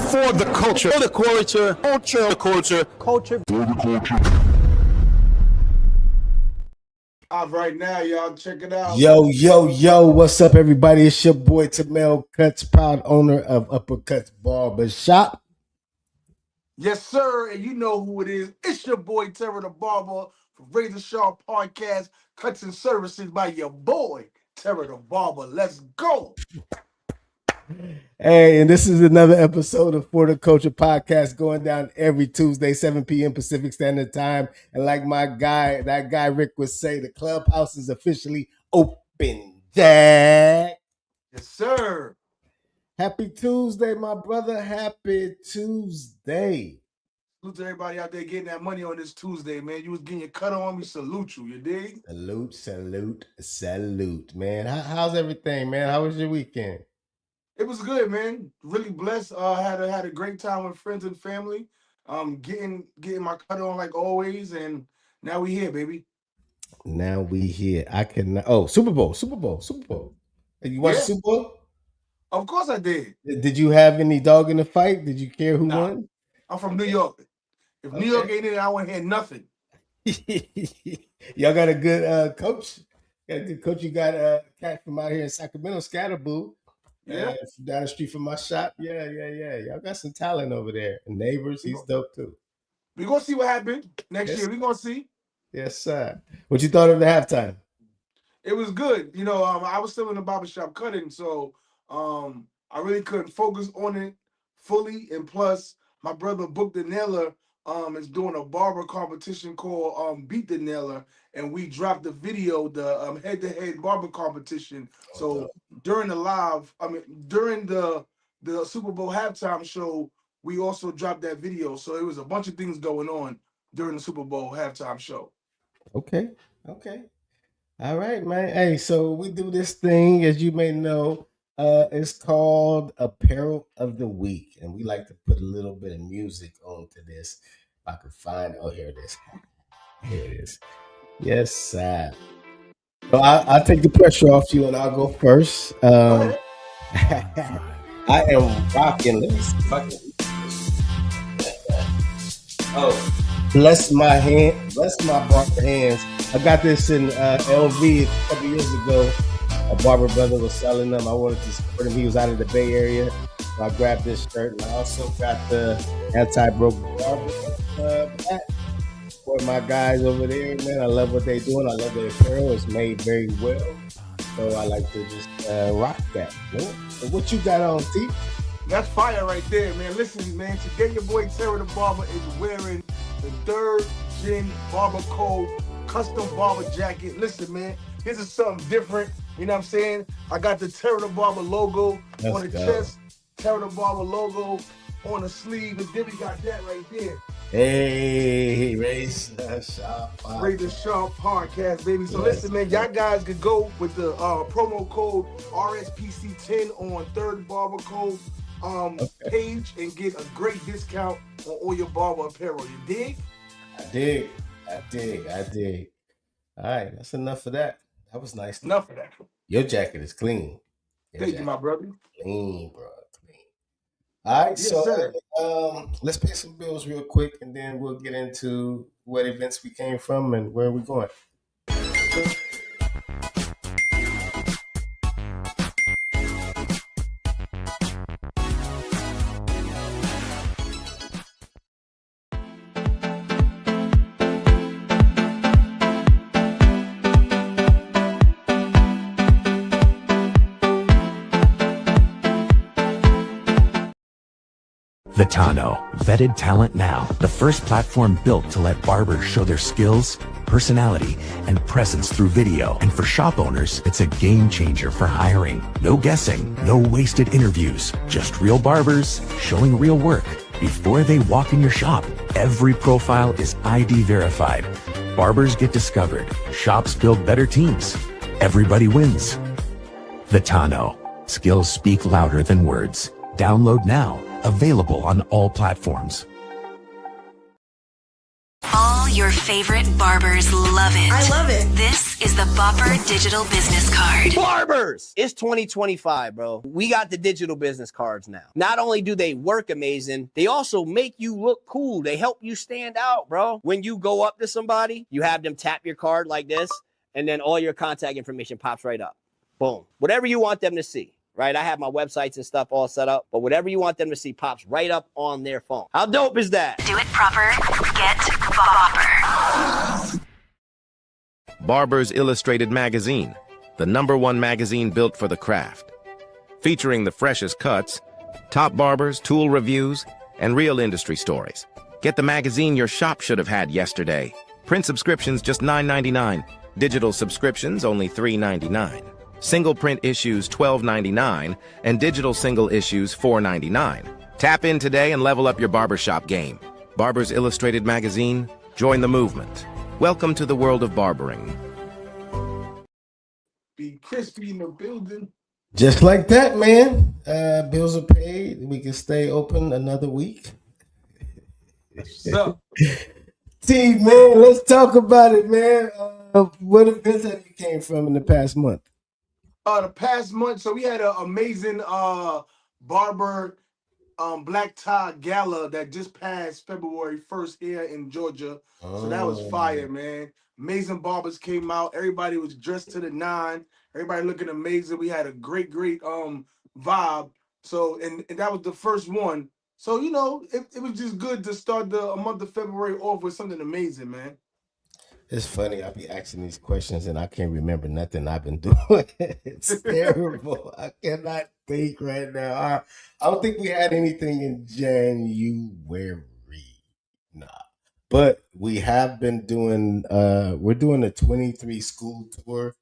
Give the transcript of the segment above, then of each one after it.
For the culture. For the culture. Culture. The culture. Culture. For the culture. Right now, y'all check it out. Yo, what's up, everybody? It's your boy Tamel Cuts, proud owner of Uppercuts Barbershop. Yes, sir. And you know who it is. It's your boy Terror the Barber from Razor Sharp Podcast, Cuts and Services by your boy Terror the Barber. Let's go. Hey, and this is another episode of For the Culture Podcast going down every Tuesday, 7 p.m. Pacific Standard Time. And like that guy Rick would say, the clubhouse is officially open, Jack. Yes, sir. Happy Tuesday, my brother. Happy Tuesday. Salute to everybody out there getting that money on this Tuesday, man. You was getting your cut on. We salute you, you dig? Salute, man. How's everything, man? How was your weekend? It was good, man. Really blessed. Had a great time with friends and family. Getting my cut on like always, and now we here, baby. Now we here. I can. Oh, Super Bowl. You watched Super Bowl? Of course I did. Did you have any dog in the fight? Did you care who won? I'm from New York. If New York ain't in it, I won't hear nothing. Y'all got a good coach. Got a good coach. You got a cat from out here in Sacramento, Scatterboo. Yeah, down the street from my shop. Yeah. Y'all got some talent over there. And Neighbors, he's dope too. We're gonna see what happens next year. We're gonna see. Yes, sir. What you thought of the halftime? It was good. You know, I was still in the barbershop cutting, so I really couldn't focus on it fully. And plus, my brother Book the Nailer is doing a barber competition called Beat the Nailer, and we dropped the video, the head-to-head barber competition. So during the Super Bowl halftime show, we also dropped that video. So it was a bunch of things going on during the Super Bowl halftime show. Okay. All right, man. Hey, so we do this thing, as you may know, it's called Apparel of the Week, and we like to put a little bit of music onto this. If I could find it. Oh, here it is. Here it is. Yes, sir. So I'll take the pressure off you, and I'll go first. I am rocking. Let me see if I can. Oh, bless my barber hands. I got this in LV a couple years ago. A barber brother was selling them. I wanted to support him. He was out of the Bay Area. So I grabbed this shirt, and I also got the Anti-Broke Barber Club hat for my guys over there, man. I love what they're doing. I love their apparel. It's made very well. So I like to just rock that. You know? So what you got on, T? That's fire right there, man. Listen, man, today your boy Terror the Barber is wearing the 3rd Gen Barber Code custom barber jacket. Listen, man, this is something different. You know what I'm saying? I got the Terror the Barber logo on the chest, Terror the Barber logo on the sleeve, and then we got that right there. Hey, Razor Sharp Podcast, baby. So listen, man, y'all guys could go with the promo code RSPC10 on 3rd Barber Code page and get a great discount on all your barber apparel. You dig? I dig. All right, that's enough of that. That was nice. Enough of that. Your jacket is clean. Thank you, my brother. Clean, bro. Clean. All right, yes, so sir. Let's pay some bills real quick, and then we'll get into what events we came from and where we're going. The Tano, vetted talent now, the first platform built to let barbers show their skills, personality, and presence through video. And for shop owners, it's a game changer for hiring. No guessing, no wasted interviews, just real barbers showing real work before they walk in your shop. Every profile is ID verified. Barbers get discovered, shops build better teams. Everybody wins. The Tano, skills speak louder than words. Download now. Available on all platforms. All Your favorite barbers love it. I love it. This is the Bopper Digital Business Card. Barbers! It's 2025, bro. We got the digital business cards now. Not only do they work amazing, they also make you look cool. They help you stand out, bro. When you go up to somebody, you have them tap your card like this, and then all your contact information pops right up. Boom. Whatever you want them to see. Right? I have my websites and stuff all set up, but whatever you want them to see pops right up on their phone. How dope is that? Do it proper. Get Bopper. Barbers Illustrated Magazine, the #1 magazine built for the craft. Featuring the freshest cuts, top barbers, tool reviews, and real industry stories. Get the magazine your shop should have had yesterday. Print subscriptions just $9.99. Digital subscriptions only $3.99. Single print issues $12.99 and digital single issues $4.99. Tap in today and level up your barbershop game. Barbers Illustrated Magazine, join the movement. Welcome to the world of barbering. Be crispy in the building. Just like that, man. Bills are paid. We can stay open another week. So, T, man, let's talk about it, man. What events have you came from in the past month? the past month, so we had an amazing barber black tie gala that just passed February 1st here in Georgia. So that was fire, man. Amazing barbers came out. Everybody was dressed to the nine. Everybody looking amazing. We had a great vibe. So and that was the first one. So you know, it was just good to start the month of February off with something amazing, man. It's funny. I be asking these questions and I can't remember nothing I've been doing. It's terrible. I cannot think right now. I don't think we had anything in January. Nah. But we have been doing we're doing a 23 school tour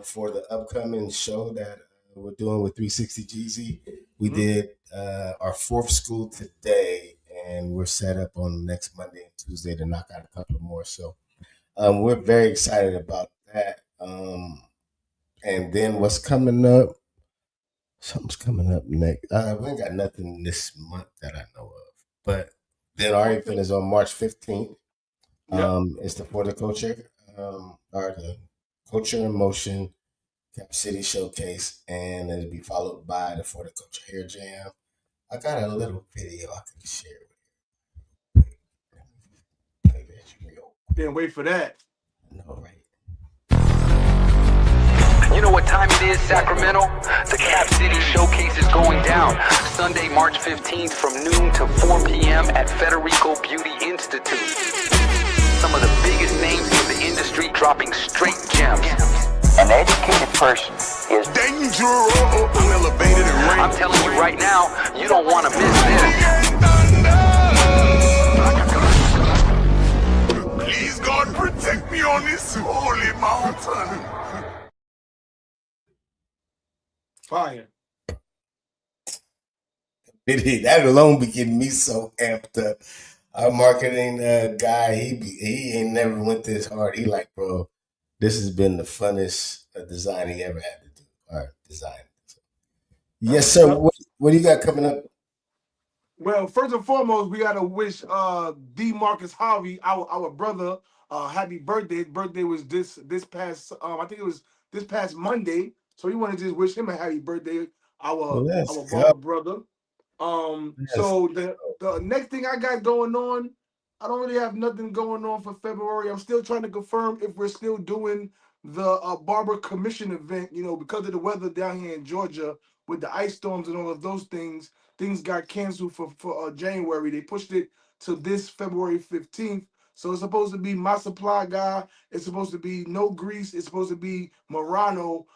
for the upcoming show that we're doing with 360 GZ. We did our 4th school today, and we're set up on next Monday and Tuesday to knock out a couple more. So we're very excited about that. And then what's coming up? Something's coming up next. We ain't got nothing this month that I know of. But then our event is on March 15th. It's the Horticulture, or the Culture in Motion Cap City Showcase, and it'll be followed by the Horticulture Hair Jam. I got a little video I can share with you. Play this real quick. Didn't wait for that. No, right. You know what time it is, Sacramento? The Cap City Showcase is going down Sunday, March 15th from noon to 4 p.m. at Federico Beauty Institute. Some of the biggest names in the industry dropping straight gems. An educated person is Dangerous. I'm elevated and rain. I'm telling you right now, you don't want to miss this. Please, God, protect me on this holy mountain. Fire. That alone be getting me so amped up. Our marketing guy, he ain't never went this hard. He like, bro, this has been the funnest design he ever had to do. Or design. Yes, sir. What do you got coming up? Well, first and foremost, we gotta wish D. Marcus Harvey, our brother, happy birthday. His birthday was this past I think it was this past Monday. So we want to just wish him a happy birthday, our barber brother. So the next thing I got going on, I don't really have nothing going on for February. I'm still trying to confirm if we're still doing the barber commission event, you know, because of the weather down here in Georgia with the ice storms and all of those things. Things got canceled for January. They pushed it to this February 15th. So it's supposed to be my supply guy. It's supposed to be No Grease. It's supposed to be Morano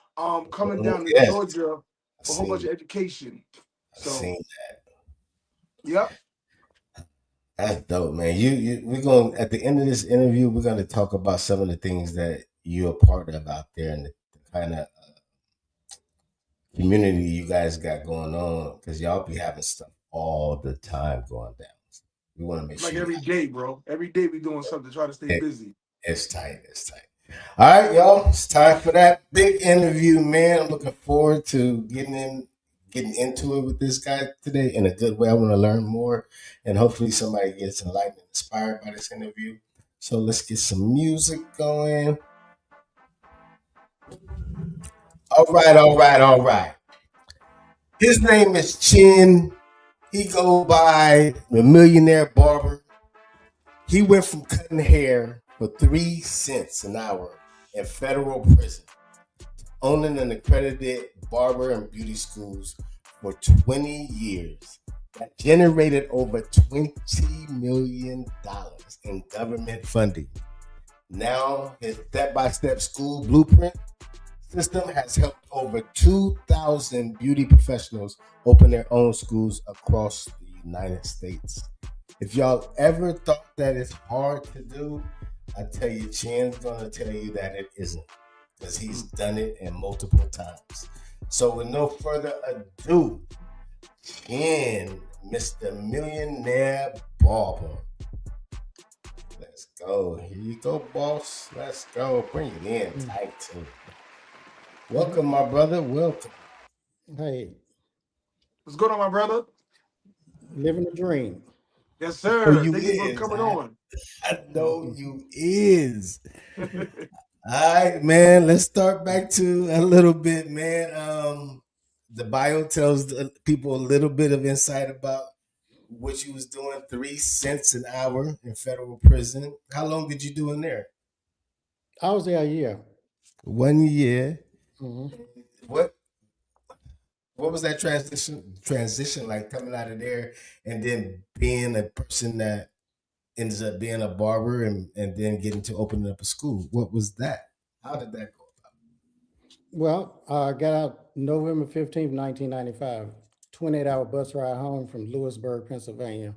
coming down to Georgia for a whole bunch of education. So, I've seen that. Yep. That's dope, man. We're going at the end of this interview, we're going to talk about some of the things that you're a part of out there and the kind of community you guys got going on, because y'all be having stuff all the time going down. So we want to make sure. Like every day, bro. Every day we doing something to try to stay busy. It's tight. It's tight. All right, y'all. It's time for that big interview, man. I'm looking forward to getting into it with this guy today in a good way. I want to learn more, and hopefully somebody gets enlightened and inspired by this interview. So let's get some music going. All right. His name is Chin. He go by the Millionaire Barber. He went from cutting hair for 3 cents an hour in federal prison, owning an accredited barber and beauty schools for 20 years. That generated over $20 million in government funding. Now, his step-by-step school blueprint system has helped over 2,000 beauty professionals open their own schools across the United States. If y'all ever thought that it's hard to do, I tell you, Chin's gonna tell you that it isn't, because he's done it in multiple times. So with no further ado, Chin, Mr. Millionaire Barber. Let's go. Here you go, boss. Let's go. Bring it in tight too. Welcome, my brother. Welcome. Hey, What's going on, my brother? living a dream. Yes, sir. Oh, you Thank you for is. coming on. I know you is. All right, man. Let's start back to a little bit, man. The bio tells the people a little bit of insight about what you was doing. 3 cents an hour in federal prison. How long did you do in there? I was there a year. 1 year. hmm What was that transition like, coming out of there and then being a person that ends up being a barber and then getting to opening up a school? What was that? How did that go about? Well, I got out November 15th, 1995, 28-hour bus ride home from Lewisburg, Pennsylvania.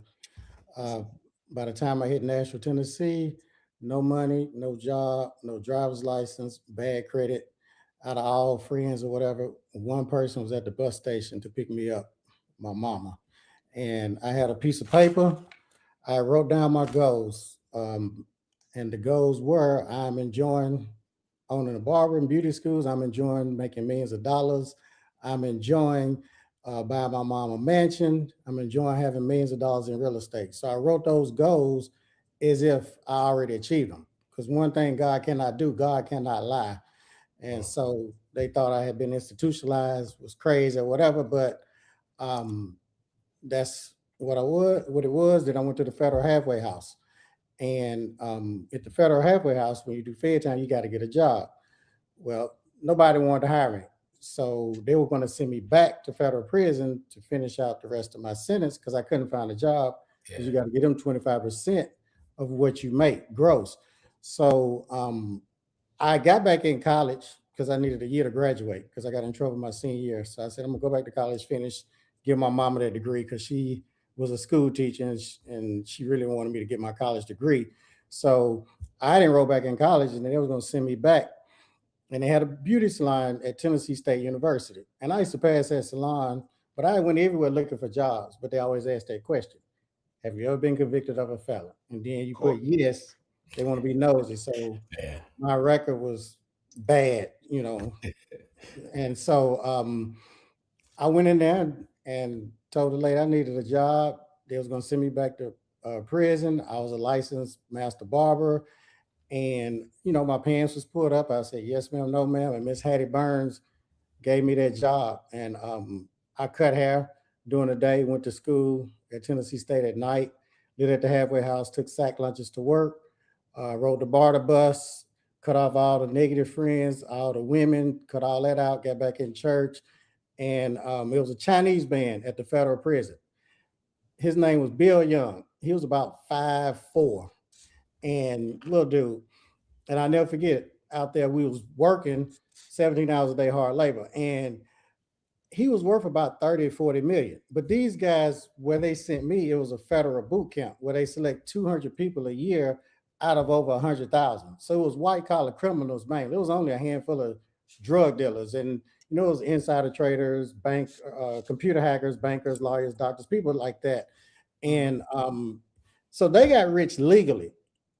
By the time I hit Nashville, Tennessee, no money, no job, no driver's license, bad credit. Out of all friends or whatever, one person was at the bus station to pick me up, my mama. And I had a piece of paper. I wrote down my goals. And the goals were, I'm enjoying owning a barber and beauty schools. I'm enjoying making millions of dollars. I'm enjoying buying my mom a mansion. I'm enjoying having millions of dollars in real estate. So I wrote those goals as if I already achieved them. Because one thing God cannot do, God cannot lie. And so they thought I had been institutionalized, was crazy or whatever, but that's what it was. Then I went to the Federal Halfway House. And at the Federal Halfway House, when you do Fed time, you got to get a job. Well, nobody wanted to hire me. So they were going to send me back to federal prison to finish out the rest of my sentence because I couldn't find a job, because you got to get them 25% of what you make gross. So I got back in college because I needed a year to graduate because I got in trouble my senior year. So I said, I'm gonna go back to college, finish, give my mama that degree, because she was a school teacher and she really wanted me to get my college degree. So I didn't roll back in college, and they was gonna send me back. And they had a beauty salon at Tennessee State University. And I used to pass that salon, but I went everywhere looking for jobs, but they always asked that question. Have you ever been convicted of a felon? And then you put yes, they want to be nosy. So my record was bad, And so I went in there and told the lady I needed a job. They was going to send me back to prison. I was a licensed master barber. And, my pants was pulled up. I said, yes, ma'am, no, ma'am. And Miss Hattie Burns gave me that job. And I cut hair during the day, went to school at Tennessee State at night, lived at the halfway house, took sack lunches to work, rode the barter bus, cut off all the negative friends, all the women, cut all that out, got back in church. And it was a Chinese band at the federal prison. His name was Bill Young. He was about 5'4", and little dude. And I never forget, out there we was working 17 hours a day, hard labor. And he was worth about 30 or 40 million. But these guys, where they sent me, it was a federal boot camp where they select 200 people a year out of over 100,000. So it was white collar criminals mainly. There was only a handful of drug dealers, and it was insider traders, computer hackers, bankers, lawyers, doctors, people like that. And so they got rich legally,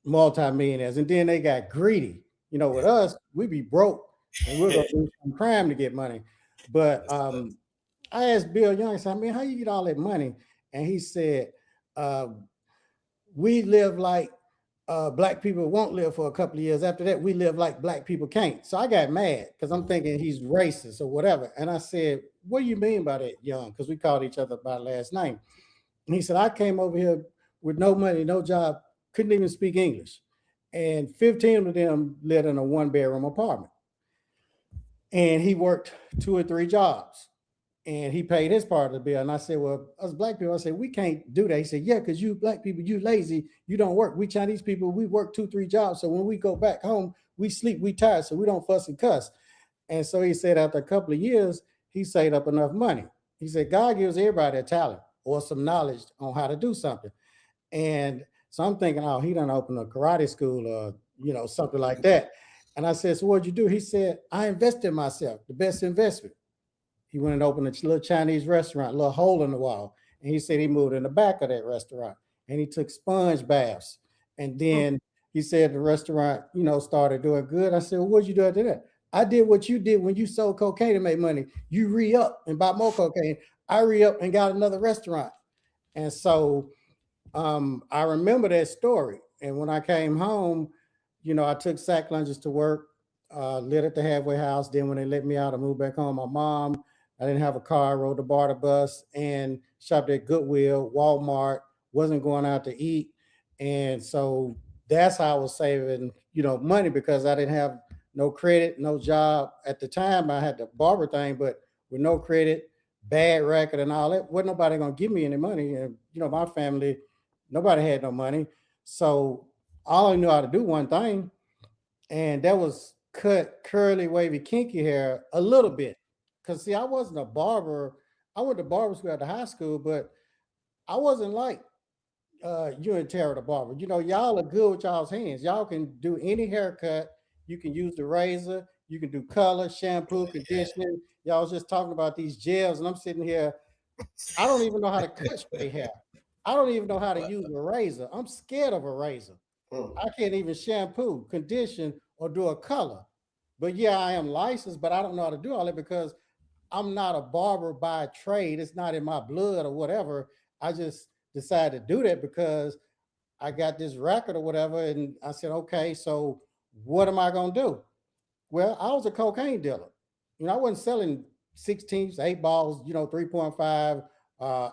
multimillionaires, and then they got greedy. With us, we be broke and we're gonna do some crime to get money. But I asked Bill Young, I said, man, how you get all that money? And he said, we live like black people won't live for a couple of years. After that, we live like black people can't. So I got mad because I'm thinking he's racist or whatever. And I said, what do you mean by that, young? Because we called each other by last name. And he said, I came over here with no money, no job, couldn't even speak English. And 15 of them lived in a 1-bedroom apartment. And he worked 2 or 3 jobs. And he paid his part of the bill. And I said, well, us black people, I said, we can't do that. He said, yeah, because you black people, you lazy, you don't work. We Chinese people, we work 2, 3 jobs. So when we go back home, we sleep, we tired, so we don't fuss and cuss. And so he said after a couple of years, he saved up enough money. He said, God gives everybody a talent or some knowledge on how to do something. And so I'm thinking, oh, he done open a karate school or, something like that. And I said, so what'd you do? He said, I invested in myself, the best investment. He went and opened a little Chinese restaurant, a little hole in the wall. And he said he moved in the back of that restaurant and he took sponge baths. And then he said the restaurant, started doing good. I said, well, what'd you do after that? I did what you did when you sold cocaine to make money. You re-up and bought more cocaine. I re-up and got another restaurant. And so I remember that story. And when I came home, I took sack lunches to work, lived at the halfway house. Then when they let me out, I moved back home. My mom, I didn't have a car, I rode the barter bus and shopped at Goodwill, Walmart, wasn't going out to eat. And so that's how I was saving, money, because I didn't have no credit, no job. At the time, I had the barber thing, but with no credit, bad record and all that, wasn't nobody going to give me any money. And, my family, nobody had no money. So all I knew how to do one thing, and that was cut curly, wavy, kinky hair a little bit. Because, see, I wasn't a barber. I went to barber school at the high school, but I wasn't like you and Tara the barber. Y'all are good with y'all's hands. Y'all can do any haircut. You can use the razor. You can do color, shampoo, conditioning. Y'all was just talking about these gels, and I'm sitting here. I don't even know how to cut straight hair. I don't even know how to use a razor. I'm scared of a razor. I can't even shampoo, condition, or do a color. But yeah, I am licensed, but I don't know how to do all that because I'm not a barber by trade. It's not in my blood or whatever. I just decided to do that because I got this record or whatever. And I said, okay, so what am I going to do? Well, I was a cocaine dealer. I wasn't selling 16s, 8 balls, 3.5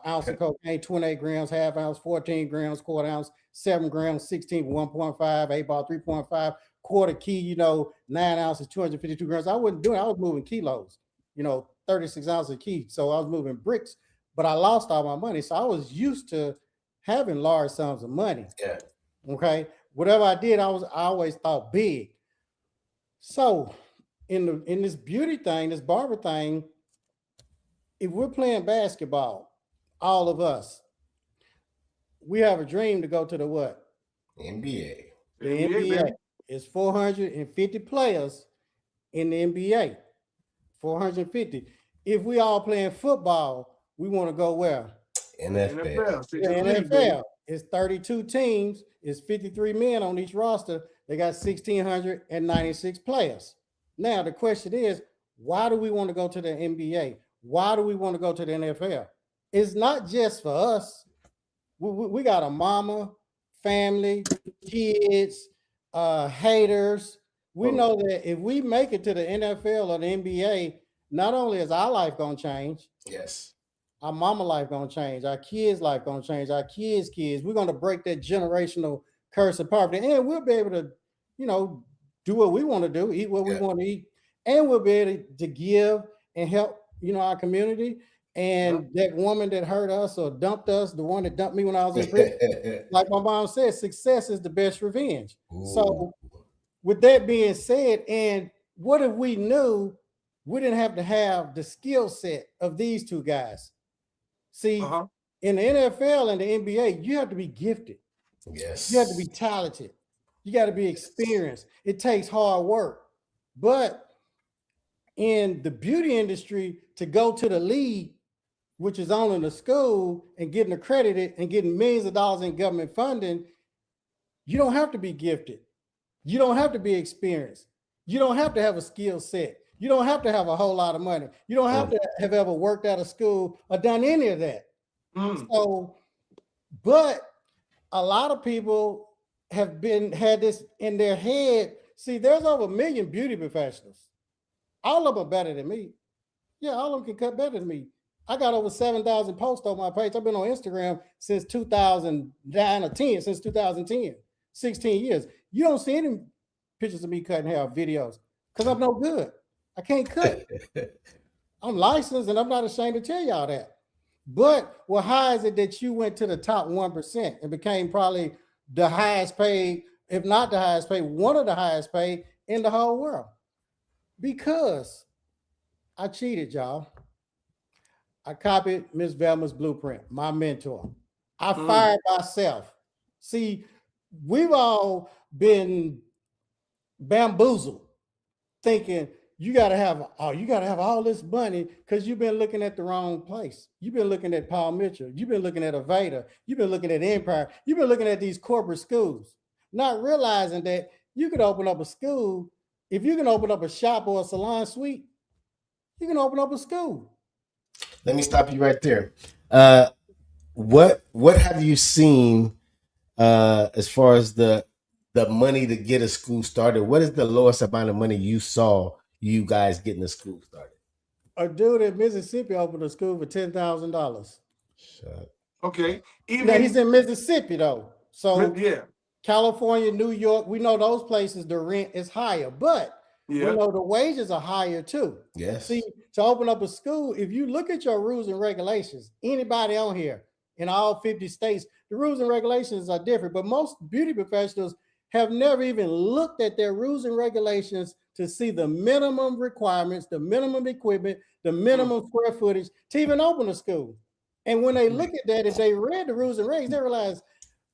ounce of cocaine, 28 grams, half ounce, 14 grams, quarter ounce, 7 grams, 16, 1.5, 8 ball, 3.5, quarter key, 9 ounces, 252 grams. I wasn't doing it. I was moving kilos, 36 ounces of key. So I was moving bricks, but I lost all my money. So I was used to having large sums of money. Yeah. Okay. Whatever I did, I always thought big. So in this beauty thing, this barber thing, if we're playing basketball, all of us, we have a dream to go to the what? NBA. The NBA is 450 players in the NBA. 450. If we all playing football, we want to go where? NFL. The NFL. It's 32 teams. It's 53 men on each roster. They got 1,696 players. Now, the question is, why do we want to go to the NBA? Why do we want to go to the NFL? It's not just for us. We got a mama, family, kids, haters. We know that if we make it to the NFL or the NBA, not only is our life going to change, yes, our mama life going to change, our kids' life going to change, our kids' kids. We're going to break that generational curse of poverty, and we'll be able to, do what we want to do, eat what we want to eat, and we'll be able to give and help, our community. And that woman that hurt us or dumped us, the one that dumped me when I was in prison, like my mom said, success is the best revenge. Ooh. So with that being said, and what if we knew we didn't have to have the skill set of these two guys? See, in the NFL and the NBA, you have to be gifted. Yes. You have to be talented. You got to be experienced. It takes hard work. But in the beauty industry, to go to the league, which is owning the school and getting accredited and getting millions of dollars in government funding, you don't have to be gifted. You don't have to be experienced. You don't have to have a skill set. You don't have to have a whole lot of money. You don't have to have ever worked out of school or done any of that. So, but a lot of people have had this in their head. See, there's over 1 million beauty professionals. All of them are better than me. Yeah, all of them can cut better than me. I got over 7,000 posts on my page. I've been on Instagram since 2009 or 10, since 2010, 16 years. You don't see any pictures of me cutting hair or videos because I'm no good. I can't cut. I'm licensed and I'm not ashamed to tell y'all that. But well, how is it that you went to the top 1% and became probably the highest paid, if not the highest paid, one of the highest paid in the whole world? Because I cheated, y'all. I copied Miss Velma's blueprint, my mentor. I fired myself. See, we've all been bamboozled thinking you gotta have all this money because you've been looking at the wrong place. You've been looking at Paul Mitchell, you've been looking at Aveda, you've been looking at Empire, you've been looking at these corporate schools, not realizing that you could open up a school. If you can open up a shop or a salon suite, you can open up a school. Let me stop you right there. What have you seen as far as the money to get a school started? What is the lowest amount of money you saw you guys getting a school started? A dude in Mississippi opened a school for $10,000. Okay. Now he's in Mississippi though. So yeah. California, New York, we know those places the rent is higher, but we know the wages are higher too. Yes. See, to open up a school, if you look at your rules and regulations, anybody on here in all 50 states, the rules and regulations are different, but most beauty professionals have never even looked at their rules and regulations to see the minimum requirements, the minimum equipment, the minimum square footage to even open a school. And when they look at that, if they read the rules and regs, they realize,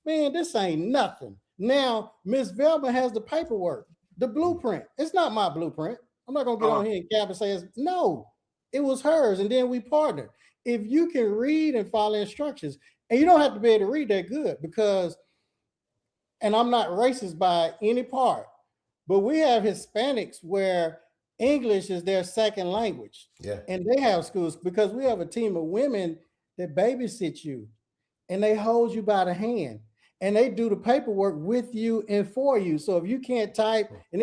man, this ain't nothing. Now, Miss Velma has the paperwork, the blueprint. It's not my blueprint. I'm not gonna get on here and cap and say it's no, it was hers. And then we partnered. If you can read and follow instructions, and you don't have to be able to read that good because, and I'm not racist by any part, but we have Hispanics where English is their second language. Yeah. And they have schools because we have a team of women that babysit you and they hold you by the hand and they do the paperwork with you and for you. So if you can't type and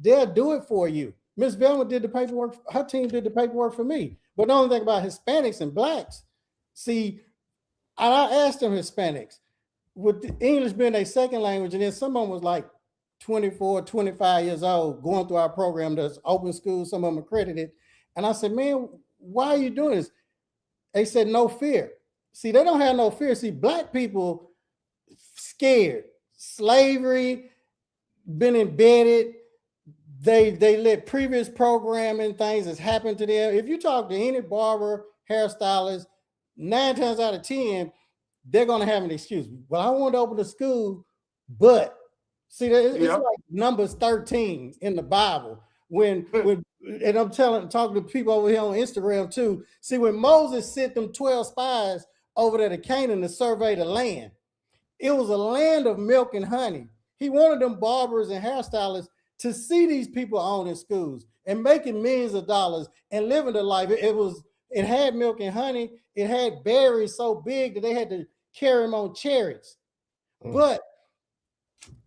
they'll do it for you. Miss Velma did the paperwork. Her team did the paperwork for me. But the only thing about Hispanics and blacks, see, I asked them Hispanics, with English being their second language, and then someone was like 24, 25 years old going through our program that's open school, some of them accredited. And I said, man, why are you doing this? They said, no fear. See, they don't have no fear. See, black people scared. Slavery, been embedded. They let previous programming things that's happened to them. If you talk to any barber, hairstylist, 9 times out of 10, they're going to have an excuse. Well, I want to open a school, but see, it's like Numbers 13 in the Bible. And I'm talking to people over here on Instagram too. See, when Moses sent them 12 spies over there to Canaan to survey the land, it was a land of milk and honey. He wanted them barbers and hairstylists to see these people owning schools and making millions of dollars and living the life. It had milk and honey. It had berries so big that they had to carry them on chariots. But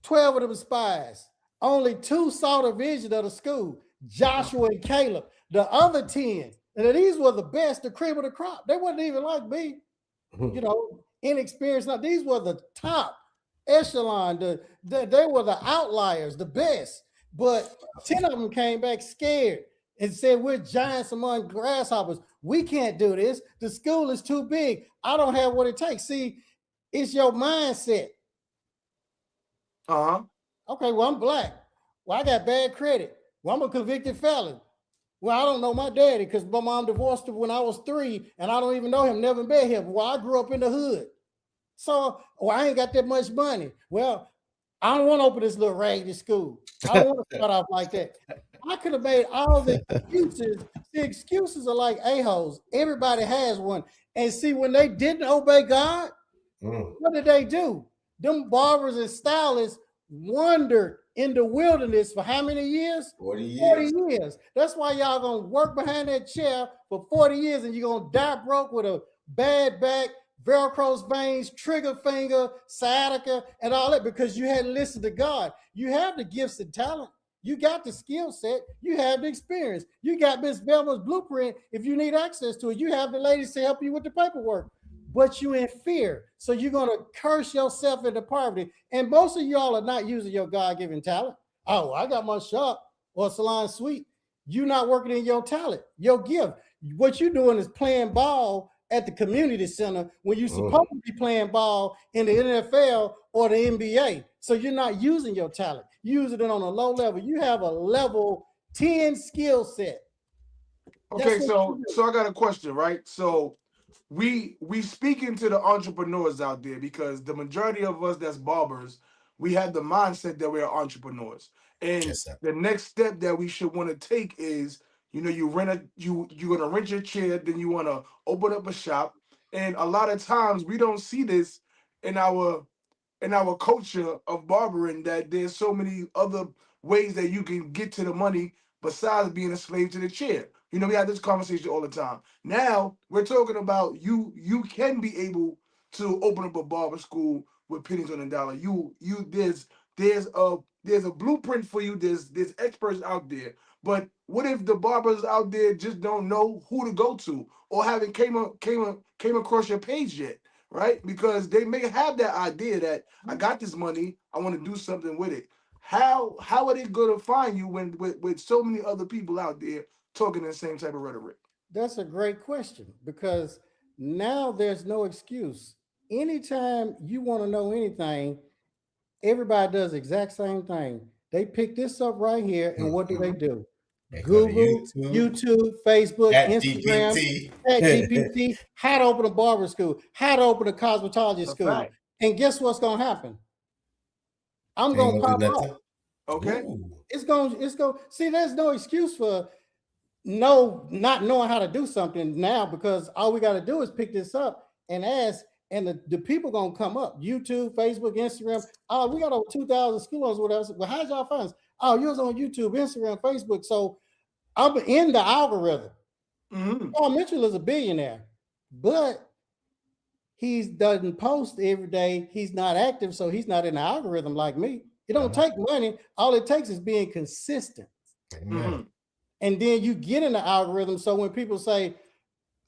12 of them spies, only 2 saw the vision of the school, Joshua and Caleb. The other 10, and these were the best, the cream of the crop. They wasn't even like me, inexperienced. Now, these were the top echelon. They were the outliers, the best. But 10 of them came back scared and said, we're giants among grasshoppers. We can't do this. The school is too big. I don't have what it takes. See, it's your mindset. Okay, well, I'm black. Well, I got bad credit. Well, I'm a convicted felon. Well, I don't know my daddy because my mom divorced him when I was 3 and I don't even know him, never met him. Well, I grew up in the hood. So, I ain't got that much money. Well, I don't want to open this little raggedy school. I don't want to start off like that. I could have made all the excuses. The excuses are like a-holes. Everybody has one. And see, when they didn't obey God, what did they do? Them barbers and stylists wandered in the wilderness for how many years? 40 years. 40 years. That's why y'all gonna work behind that chair for 40 years and you're gonna die broke with a bad back, varicose veins, trigger finger, sciatica, and all that because you hadn't listened to God. You have the gifts and talent. You got the skill set. You have the experience. You got Miss Velma's blueprint. If you need access to it, you have the ladies to help you with the paperwork. But you in fear. So you're going to curse yourself into poverty. And most of y'all are not using your God-given talent. Oh, I got my shop or salon suite. You're not working in your talent, your gift. What you're doing is playing ball at the community center when you're supposed to be playing ball in the NFL or the NBA. So you're not using your talent. You're using it on a low level. You have a level 10 skill set. Okay, so I got a question, right? So we speaking to the entrepreneurs out there because the majority of us that's barbers, we have the mindset that we're entrepreneurs. And the next step that we should want to take is, you know, you're gonna rent your chair, then you want to open up a shop. And a lot of times we don't see this in our culture of barbering, that there's so many other ways that you can get to the money besides being a slave to the chair. You know, we have this conversation all the time. Now we're talking about you can be able to open up a barber school with pennies on the dollar. There's a blueprint for you. There's experts out there. But what if the barbers out there just don't know who to go to or haven't came across your page yet? Right? Because they may have that idea that I got this money, I want to do something with it. How are they going to find you when with so many other people out there talking the same type of rhetoric? That's a great question because now there's no excuse. Anytime you want to know anything, everybody does the exact same thing. They pick this up right here, and what do? Google, YouTube, Facebook, Instagram, ChatGPT, how to open a barber school, how to open a cosmetology school. And guess what's gonna happen? I'm gonna pop up. Okay. It's going see, there's no excuse for not knowing how to do something now because all we got to do is pick this up and ask, and the people gonna come up. YouTube, Facebook, Instagram. Oh, we got over 2,000 schools, whatever. Well, how'd y'all find us? Oh, you was on YouTube, Instagram, Facebook. So I'm in the algorithm. Paul Mitchell is a billionaire, but he doesn't post every day. He's not active, so he's not in the algorithm like me. It don't take money. All it takes is being consistent. And then you get in the algorithm. So when people say,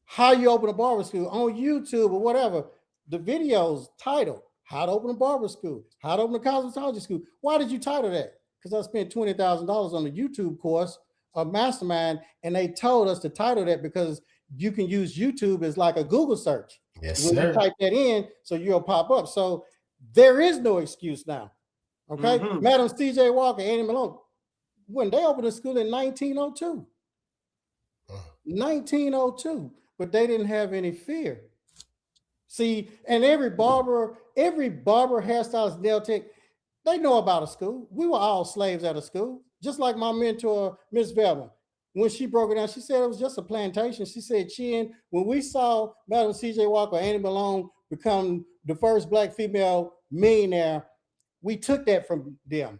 how you open a barber school on YouTube or whatever, the video's titled, how to open a barber school, how to open a cosmetology school. Why did you title that? Because I spent $20,000 on a YouTube course, a mastermind, and they told us to title that because you can use YouTube as like a Google search. Yes, when sir. you type that in, so you'll pop up. So there is no excuse now. Okay. Madam CJ Walker, Annie Malone, when they opened a school in 1902. 1902, but they didn't have any fear. See, and every barber hairstylist, nail tech, they know about a school. We were all slaves at a school, just like my mentor, Miss Velma. When she broke it down, she said it was just a plantation. She said, Chin, when we saw Madam CJ Walker, Annie Malone become the first Black female millionaire, we took that from them.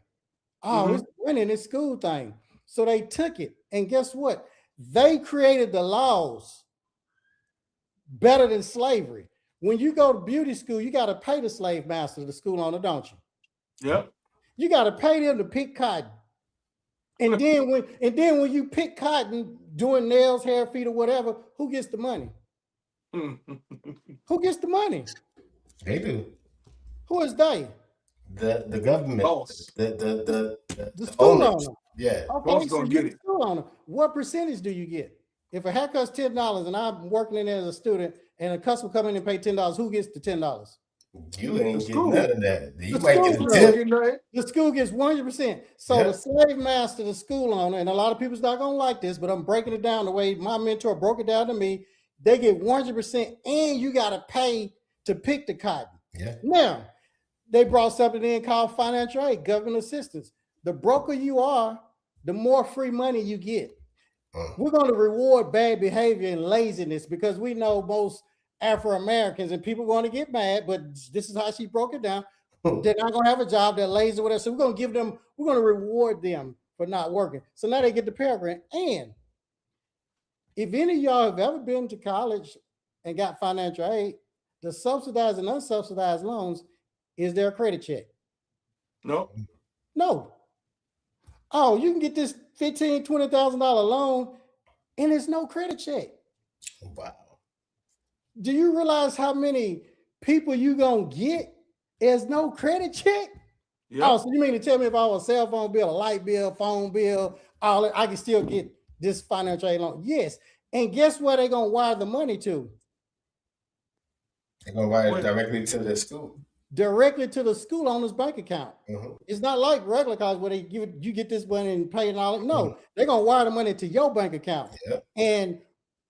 Oh, it's winning this school thing. So they took it. And guess what? They created the laws better than slavery. When you go to beauty school, you got to pay the slave master, the school owner, don't you? Yep. You got to pay them to pick cotton. And then when you pick cotton, doing nails, hair, feet, or whatever, who gets the money? Who gets the money? They do. Who is they? The government. Boss. The school owners. owner. Yeah. Okay, so you're the school owner. What percentage do you get? If a haircut's $10 and I'm working in there as a student and a customer come in and pay $10, who gets the $10? You ain't getting none of that. You The might school get a does. tip. The school gets 100%. So the slave master, the school owner, and a lot of people's not gonna like this, but I'm breaking it down the way my mentor broke it down to me. They get 100%, and you gotta pay to pick the cotton. Yeah. Now, they brought something in called financial aid, government assistance. The broker you are, the more free money you get. We're going to reward bad behavior and laziness because we know most Afro-Americans, and people are going to get mad, but this is how she broke it down. They're not going to have a job, they're lazy or whatever. So we're going to reward them for not working. So now they get the Pell Grant. And if any of y'all have ever been to college and got financial aid, the subsidized and unsubsidized loans, is there a credit check? No. No. Oh, you can get this $15,000, $20,000 loan and there's no credit check. Wow. Do you realize how many people you gonna get? There's no credit check. Yep. Oh, so you mean to tell me if I was a cell phone bill, a light bill, phone bill, all that, I can still get this financial aid loan? Yes. And guess where they're gonna wire the money to? They're gonna wire it directly to the school. Directly to the school owner's bank account. Mm-hmm. It's not like regular cards where they give it, you get this money and pay it all. No, Mm-hmm. they're gonna wire the money to your bank account. Yep. And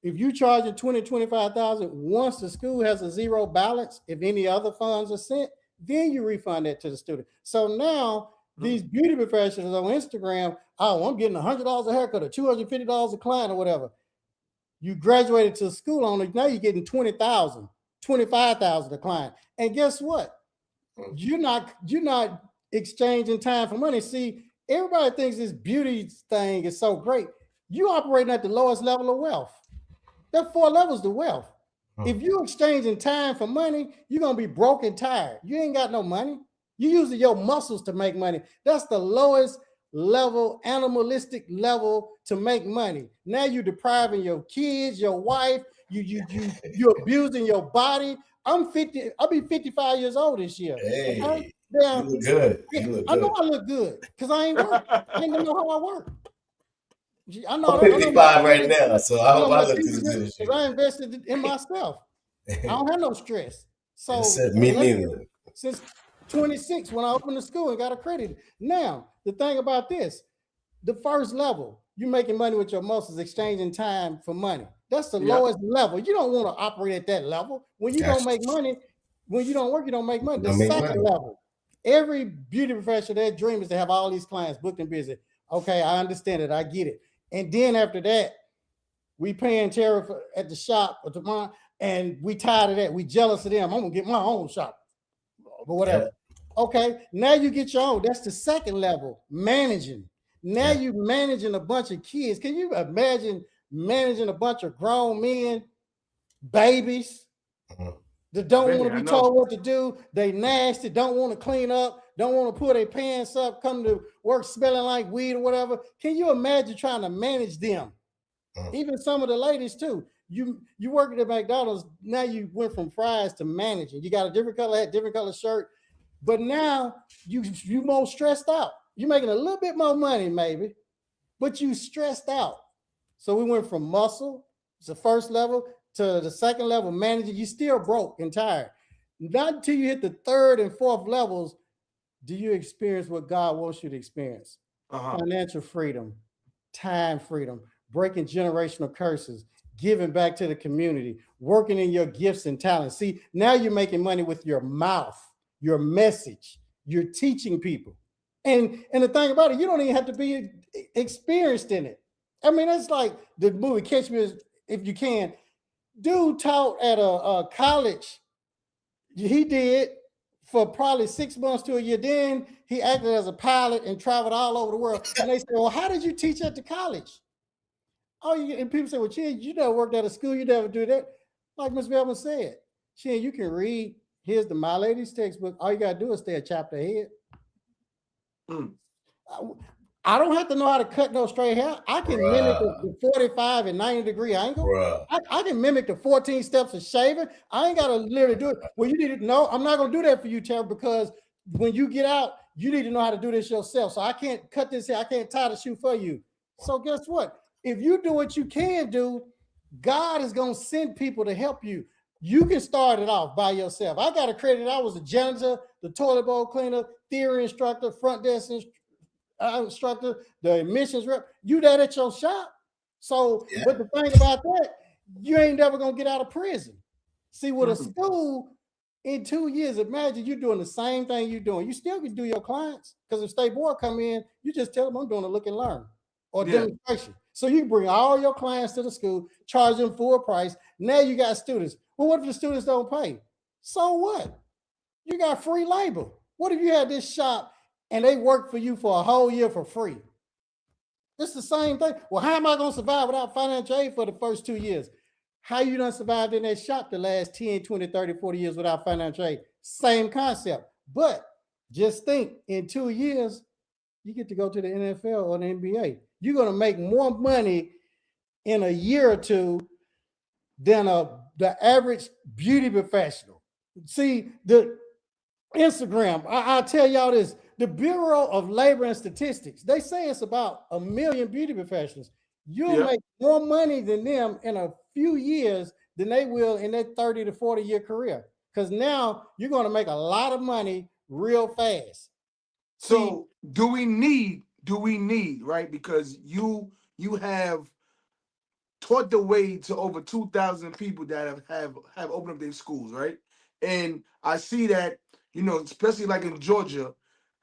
if you charge it 20, 25,000, once the school has a zero balance, if any other funds are sent, then you refund that to the student. So now these beauty professionals on Instagram, oh, I'm getting $100 a haircut or $250 a client or whatever. You graduated to school owner, now you're getting 20,000, 25,000 a client. And guess what? You're not exchanging time for money. See, everybody thinks this beauty thing is so great. You operating at the lowest level of wealth. There are 4 levels to wealth. If you exchanging time for money, you're gonna be broke and tired. You ain't got no money. You're using your muscles to make money. That's the lowest level, animalistic level to make money. Now you're depriving your kids, your wife. You're abusing your body. I'm 50. I'll be 55 years old this year. Hey, Okay? you look good. You look I know good. I look good because I ain't work. I ain't gonna know how I work. I know. I'm 55 right now, so I hope I look this good. Because I invested in myself. I don't have no stress. So Me neither. since 26, when I opened the school and got accredited. Now, the thing about this, the first level, you're making money with your muscles, exchanging time for money. That's the lowest level. You don't want to operate at that level. When you don't make money, when you don't work, you don't make money. The second level, every beauty professional, their dream is to have all these clients booked and busy. Okay, I understand it. I get it. And then after that, we paying tariff at the shop or tomorrow, and we tired of that. We jealous of them. I'm gonna get my own shop or whatever. Okay, now you get your own. That's the second level, managing. Now you managing a bunch of kids. Can you imagine managing a bunch of grown men, babies that don't want to be told what to do? They nasty, don't want to clean up, don't want to pull their pants up, come to work smelling like weed or whatever. Can you imagine trying to manage them? Even some of the ladies too. You working at McDonald's, now you went from fries to managing. You got a different color hat, different color shirt, but now you more stressed out. You're making a little bit more money maybe, but you stressed out. So we went from muscle, it's the first level, to the second level, managing. You still broke and tired. Not until you hit the third and fourth levels do you experience what God wants you to experience. Financial freedom, time freedom, breaking generational curses, giving back to the community, working in your gifts and talents. See, now you're making money with your mouth, your message, you're teaching people. And the thing about it, you don't even have to be experienced in it. I mean, it's like the movie Catch Me If You Can. Dude taught at a college. He did for probably 6 months to a year. Then he acted as a pilot and traveled all over the world. And they said, well, how did you teach at the college? Oh, and people say, well, Chin, you never worked at a school. You never do that. Like Ms. Velma said, Chin, you can read. Here's the My Lady's textbook. All you got to do is stay a chapter ahead. I don't have to know how to cut no straight hair. I can mimic the 45 and 90 degree angle. I can mimic the 14 steps of shaving. I ain't got to literally do it. Well, you need to know. I'm not going to do that for you, Terry, because when you get out, you need to know how to do this yourself. So I can't cut this hair. I can't tie the shoe for you. So guess what? If you do what you can do, God is going to send people to help you. You can start it off by yourself. I got accredited. I was a janitor, the toilet bowl cleaner, theory instructor, front desk instructor, the admissions rep. You that at your shop. So, but the thing about that, you ain't never gonna get out of prison. See, with a school in 2 years, imagine you doing the same thing you're doing. You still can do your clients, because if state board come in, you just tell them I'm doing a look and learn or demonstration. So you can bring all your clients to the school, charge them full price. Now you got students. Well, what if the students don't pay? So what? You got free labor. What if you had this shop and they work for you for a whole year for free? It's the same thing. Well, how am I going to survive without financial aid for the first 2 years? How you done survived in that shop the last 10, 20, 30, 40 years without financial aid? Same concept. But just think, in 2 years, you get to go to the NFL or the NBA. You're going to make more money in a year or two than the average beauty professional. See, the Instagram, I'll tell y'all this, the Bureau of Labor and Statistics, they say it's about 1 million beauty professionals. You'll make more money than them in a few years than they will in their 30 to 40 year career. Because now you're going to make a lot of money real fast. So do we need, right? Because you have taught the way to over 2,000 people that have opened up their schools, right? And I see that, especially like in Georgia,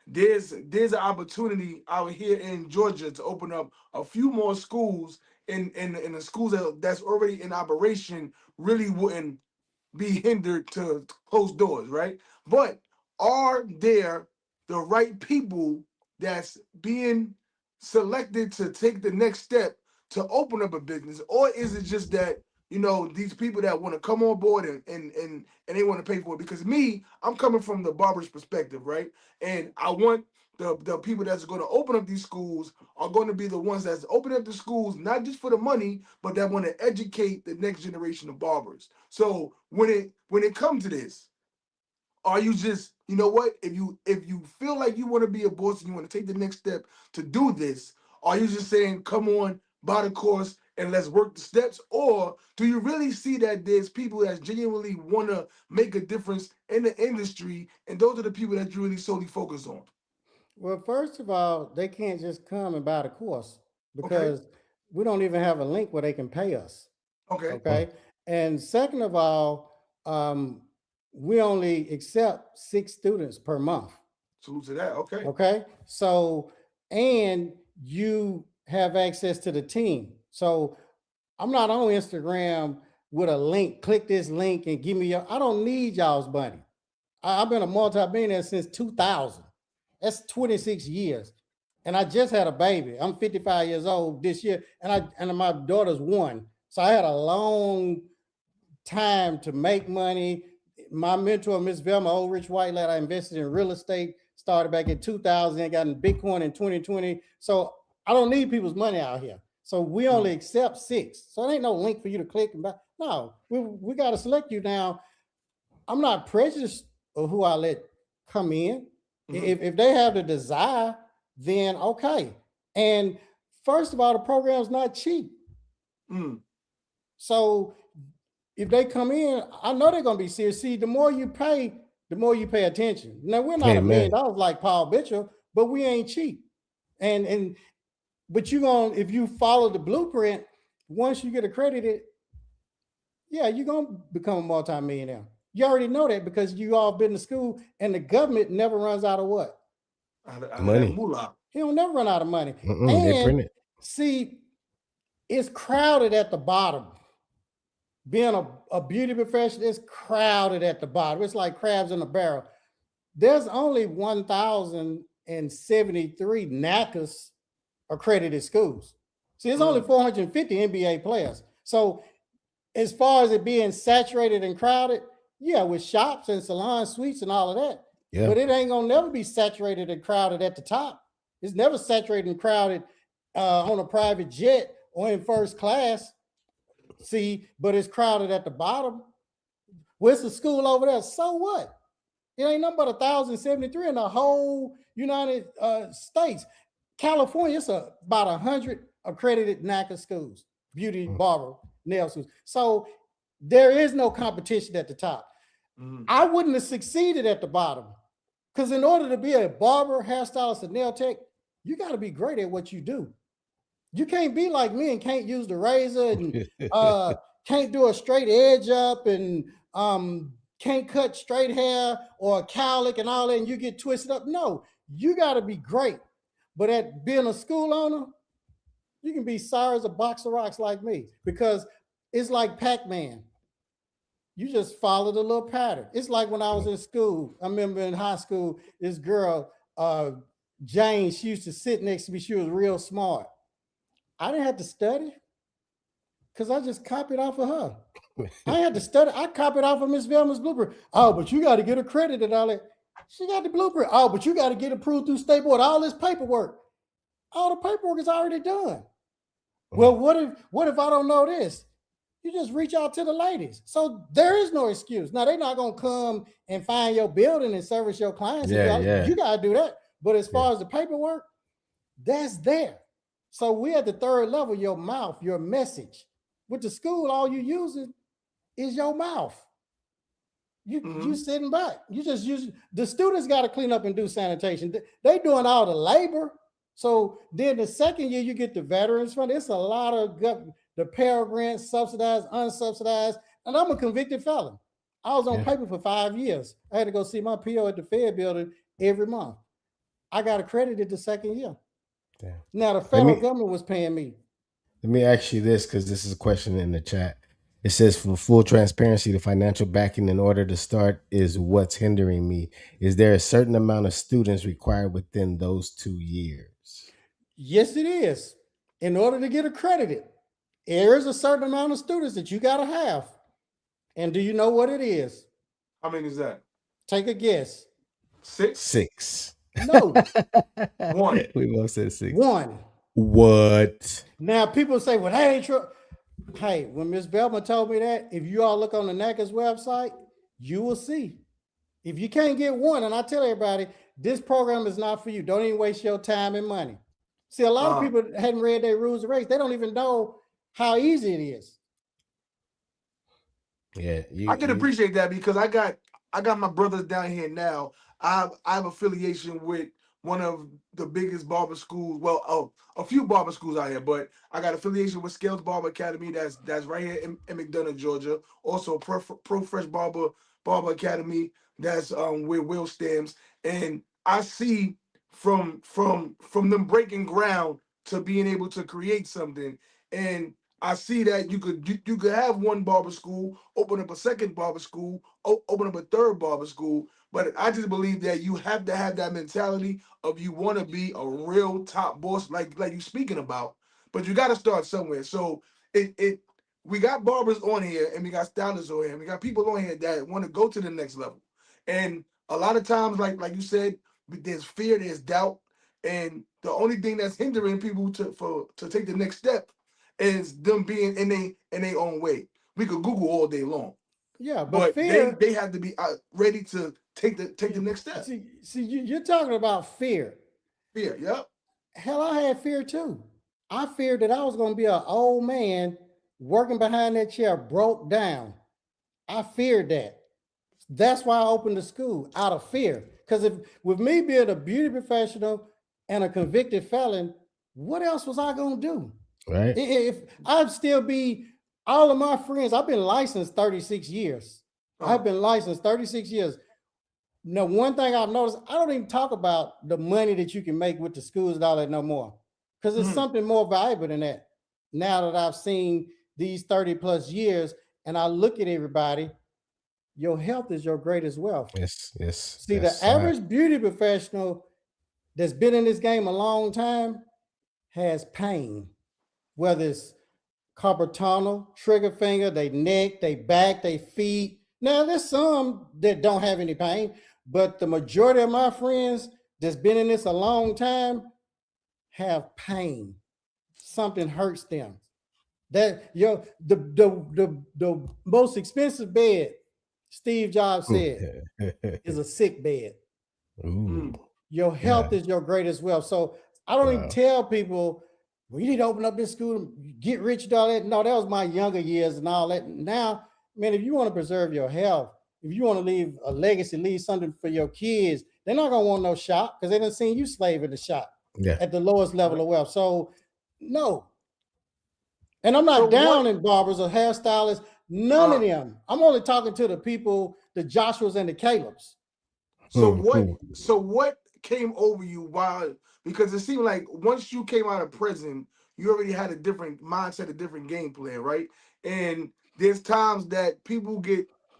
there's an opportunity out here in Georgia to open up a few more schools in the schools that's already in operation really wouldn't be hindered to close doors, right? But are there the right people that's being selected to take the next step to open up a business? Or is it just that, these people that want to come on board and they want to pay for it? Because me, I'm coming from the barber's perspective, right? And I want the people that's going to open up these schools are going to be the ones that's opening up the schools, not just for the money, but that want to educate the next generation of barbers. So when it comes to this, are you just, you know what, if you feel like you want to be a boss and you want to take the next step to do this, are you just saying, come on, buy the course and let's work the steps? Or do you really see that there's people that genuinely want to make a difference in the industry, and those are the people that you really solely focus on? Well, first of all, they can't just come and buy the course because we don't even have a link where they can pay us. Okay. And second of all, we only accept 6 students per month. Salute to that. Okay. So, and you have access to the team. So I'm not on Instagram with a link, click this link and give me I don't need y'all's money. I've been a multi-billionaire since 2000. That's 26 years. And I just had a baby. I'm 55 years old this year, and my daughter's 1. So I had a long time to make money. My mentor, Miss Velma, old rich white lad, I invested in real estate, started back in 2000, and got in Bitcoin in 2020. So I don't need people's money out here. So we only accept 6. So it ain't no link for you to click and buy. No, we got to select you now. I'm not prejudiced of who I let come in. If they have the desire, then okay. And first of all, the program's not cheap. So if they come in, I know they're gonna be serious. See, the more you pay attention. Now we're not $1 million like Paul Mitchell, but we ain't cheap. But if you follow the blueprint, once you get accredited, yeah, you're gonna become a multi-millionaire. You already know that because you all been to school, and the government never runs out of what? Money. He don't never run out of money. And see, it's crowded at the bottom. Being a beauty professional is crowded at the bottom. It's like crabs in a barrel. There's only 1,073 NACAS accredited schools. See, there's only 450 NBA players. So as far as it being saturated and crowded, yeah, with shops and salon suites and all of that. Yeah. But it ain't gonna never be saturated and crowded at the top. It's never saturated and crowded on a private jet or in first class. See, but it's crowded at the bottom. Where's the school over there? So what? It ain't nothing but 1,073 in the whole United States. California, it's about 100 accredited NACA schools, beauty, barber, nail schools. So there is no competition at the top. I wouldn't have succeeded at the bottom, because in order to be a barber, hairstylist, and nail tech, you got to be great at what you do. You can't be like me and can't use the razor and can't do a straight edge up and can't cut straight hair or a cowlick and all that, and you get twisted up. No, you got to be great. But at being a school owner, you can be sorry as a box of rocks like me, because it's like Pac-Man. You just follow the little pattern. It's like when I was in school. I remember in high school, this girl, Jane, she used to sit next to me. She was real smart. I didn't have to study Because I just copied off of her. I had to study. I copied off of Miss Velma's blueprint. Oh, but you got to get accredited. All that. She got the blueprint. Oh, but you got to get approved through state board. All this paperwork. All the paperwork is already done. Well, what if I don't know this? You just reach out to the ladies. So there is no excuse. Now, they're not going to come and find your building and service your clients. Yeah. You got to do that. But as far as the paperwork, that's there. So we at the third level, your mouth, your message. With the school, all you using is your mouth. You sitting back. You just use the students got to clean up and do sanitation. They doing all the labor. So then the second year you get the veterans fund. It's a lot of the Pell Grants, subsidized, unsubsidized, and I'm a convicted felon. I was on paper for 5 years. I had to go see my PO at the Fed building every month. I got accredited the second year. Damn. Now the federal government was paying me. Let me ask you this, because this is a question in the chat. It says, for full transparency, the financial backing in order to start is what's hindering me. Is there a certain amount of students required within those 2 years? Yes, it is. In order to get accredited, there is a certain amount of students that you got to have. And do you know what it is? How many is that? Take a guess. 6? 6. No. 1. We both said 6. 1. What? Now people say, well, that ain't true. Hey, when Miss Velma told me that, if you all look on the NACA's website, you will see. If you can't get 1, and I tell everybody, this program is not for you. Don't even waste your time and money. See, a lot of people hadn't read their rules of race. They don't even know how easy it is. Yeah, I can appreciate that because I got my brothers down here now. I have affiliation with one of the biggest barber schools. Well, a few barber schools out here, but I got affiliation with Scales Barber Academy. That's right here in McDonough, Georgia. Also, Pro Fresh Barber Academy. That's where Will stands. And I see from them breaking ground to being able to create something. And I see that you could have one barber school, open up a second barber school, open up a third barber school. But I just believe that you have to have that mentality of you want to be a real top boss, like you speaking about. But you got to start somewhere. So we got barbers on here, and we got stylists on here, and we got people on here that want to go to the next level. And a lot of times, like you said, there's fear, there's doubt, and the only thing that's hindering people to take the next step is them being in their own way. We could Google all day long. Yeah, but fear, they have to be ready to take the next step. See, you're talking about fear. Fear, yep. Hell, I had fear too. I feared that I was going to be an old man working behind that chair, broke down. I feared that. That's why I opened the school, out of fear. Because with me being a beauty professional and a convicted felon, what else was I going to do? Right. If I'd still be, all of my friends, I've been licensed 36 years. I've been licensed 36 years. Now, one thing I've noticed, I don't even talk about the money that you can make with the schools and all that no more. Because it's something more valuable than that. Now that I've seen these 30 plus years and I look at everybody, your health is your greatest wealth. Yes. See, the average beauty professional that's been in this game a long time has pain, whether it's carpal tunnel, trigger finger, they neck, they back, they feet. Now, there's some that don't have any pain, but the majority of my friends that's been in this a long time have pain. Something hurts them. That the most expensive bed, Steve Jobs said, is a sick bed. Ooh. Your health is your greatest wealth. So I don't even tell people, well, you need to open up this school, get rich and all that. No, that was my younger years and all that. Now, man, if you want to preserve your health, if you want to leave a legacy, leave something for your kids, they're not going to want no shop because they done seen you slave in the shop at the lowest level of wealth. So, no. And I'm not down in barbers or hairstylists, none of them. I'm only talking to the people, the Joshuas and the Calebs. So what came over you because it seemed like once you came out of prison, you already had a different mindset, a different game plan, right? And there's times that people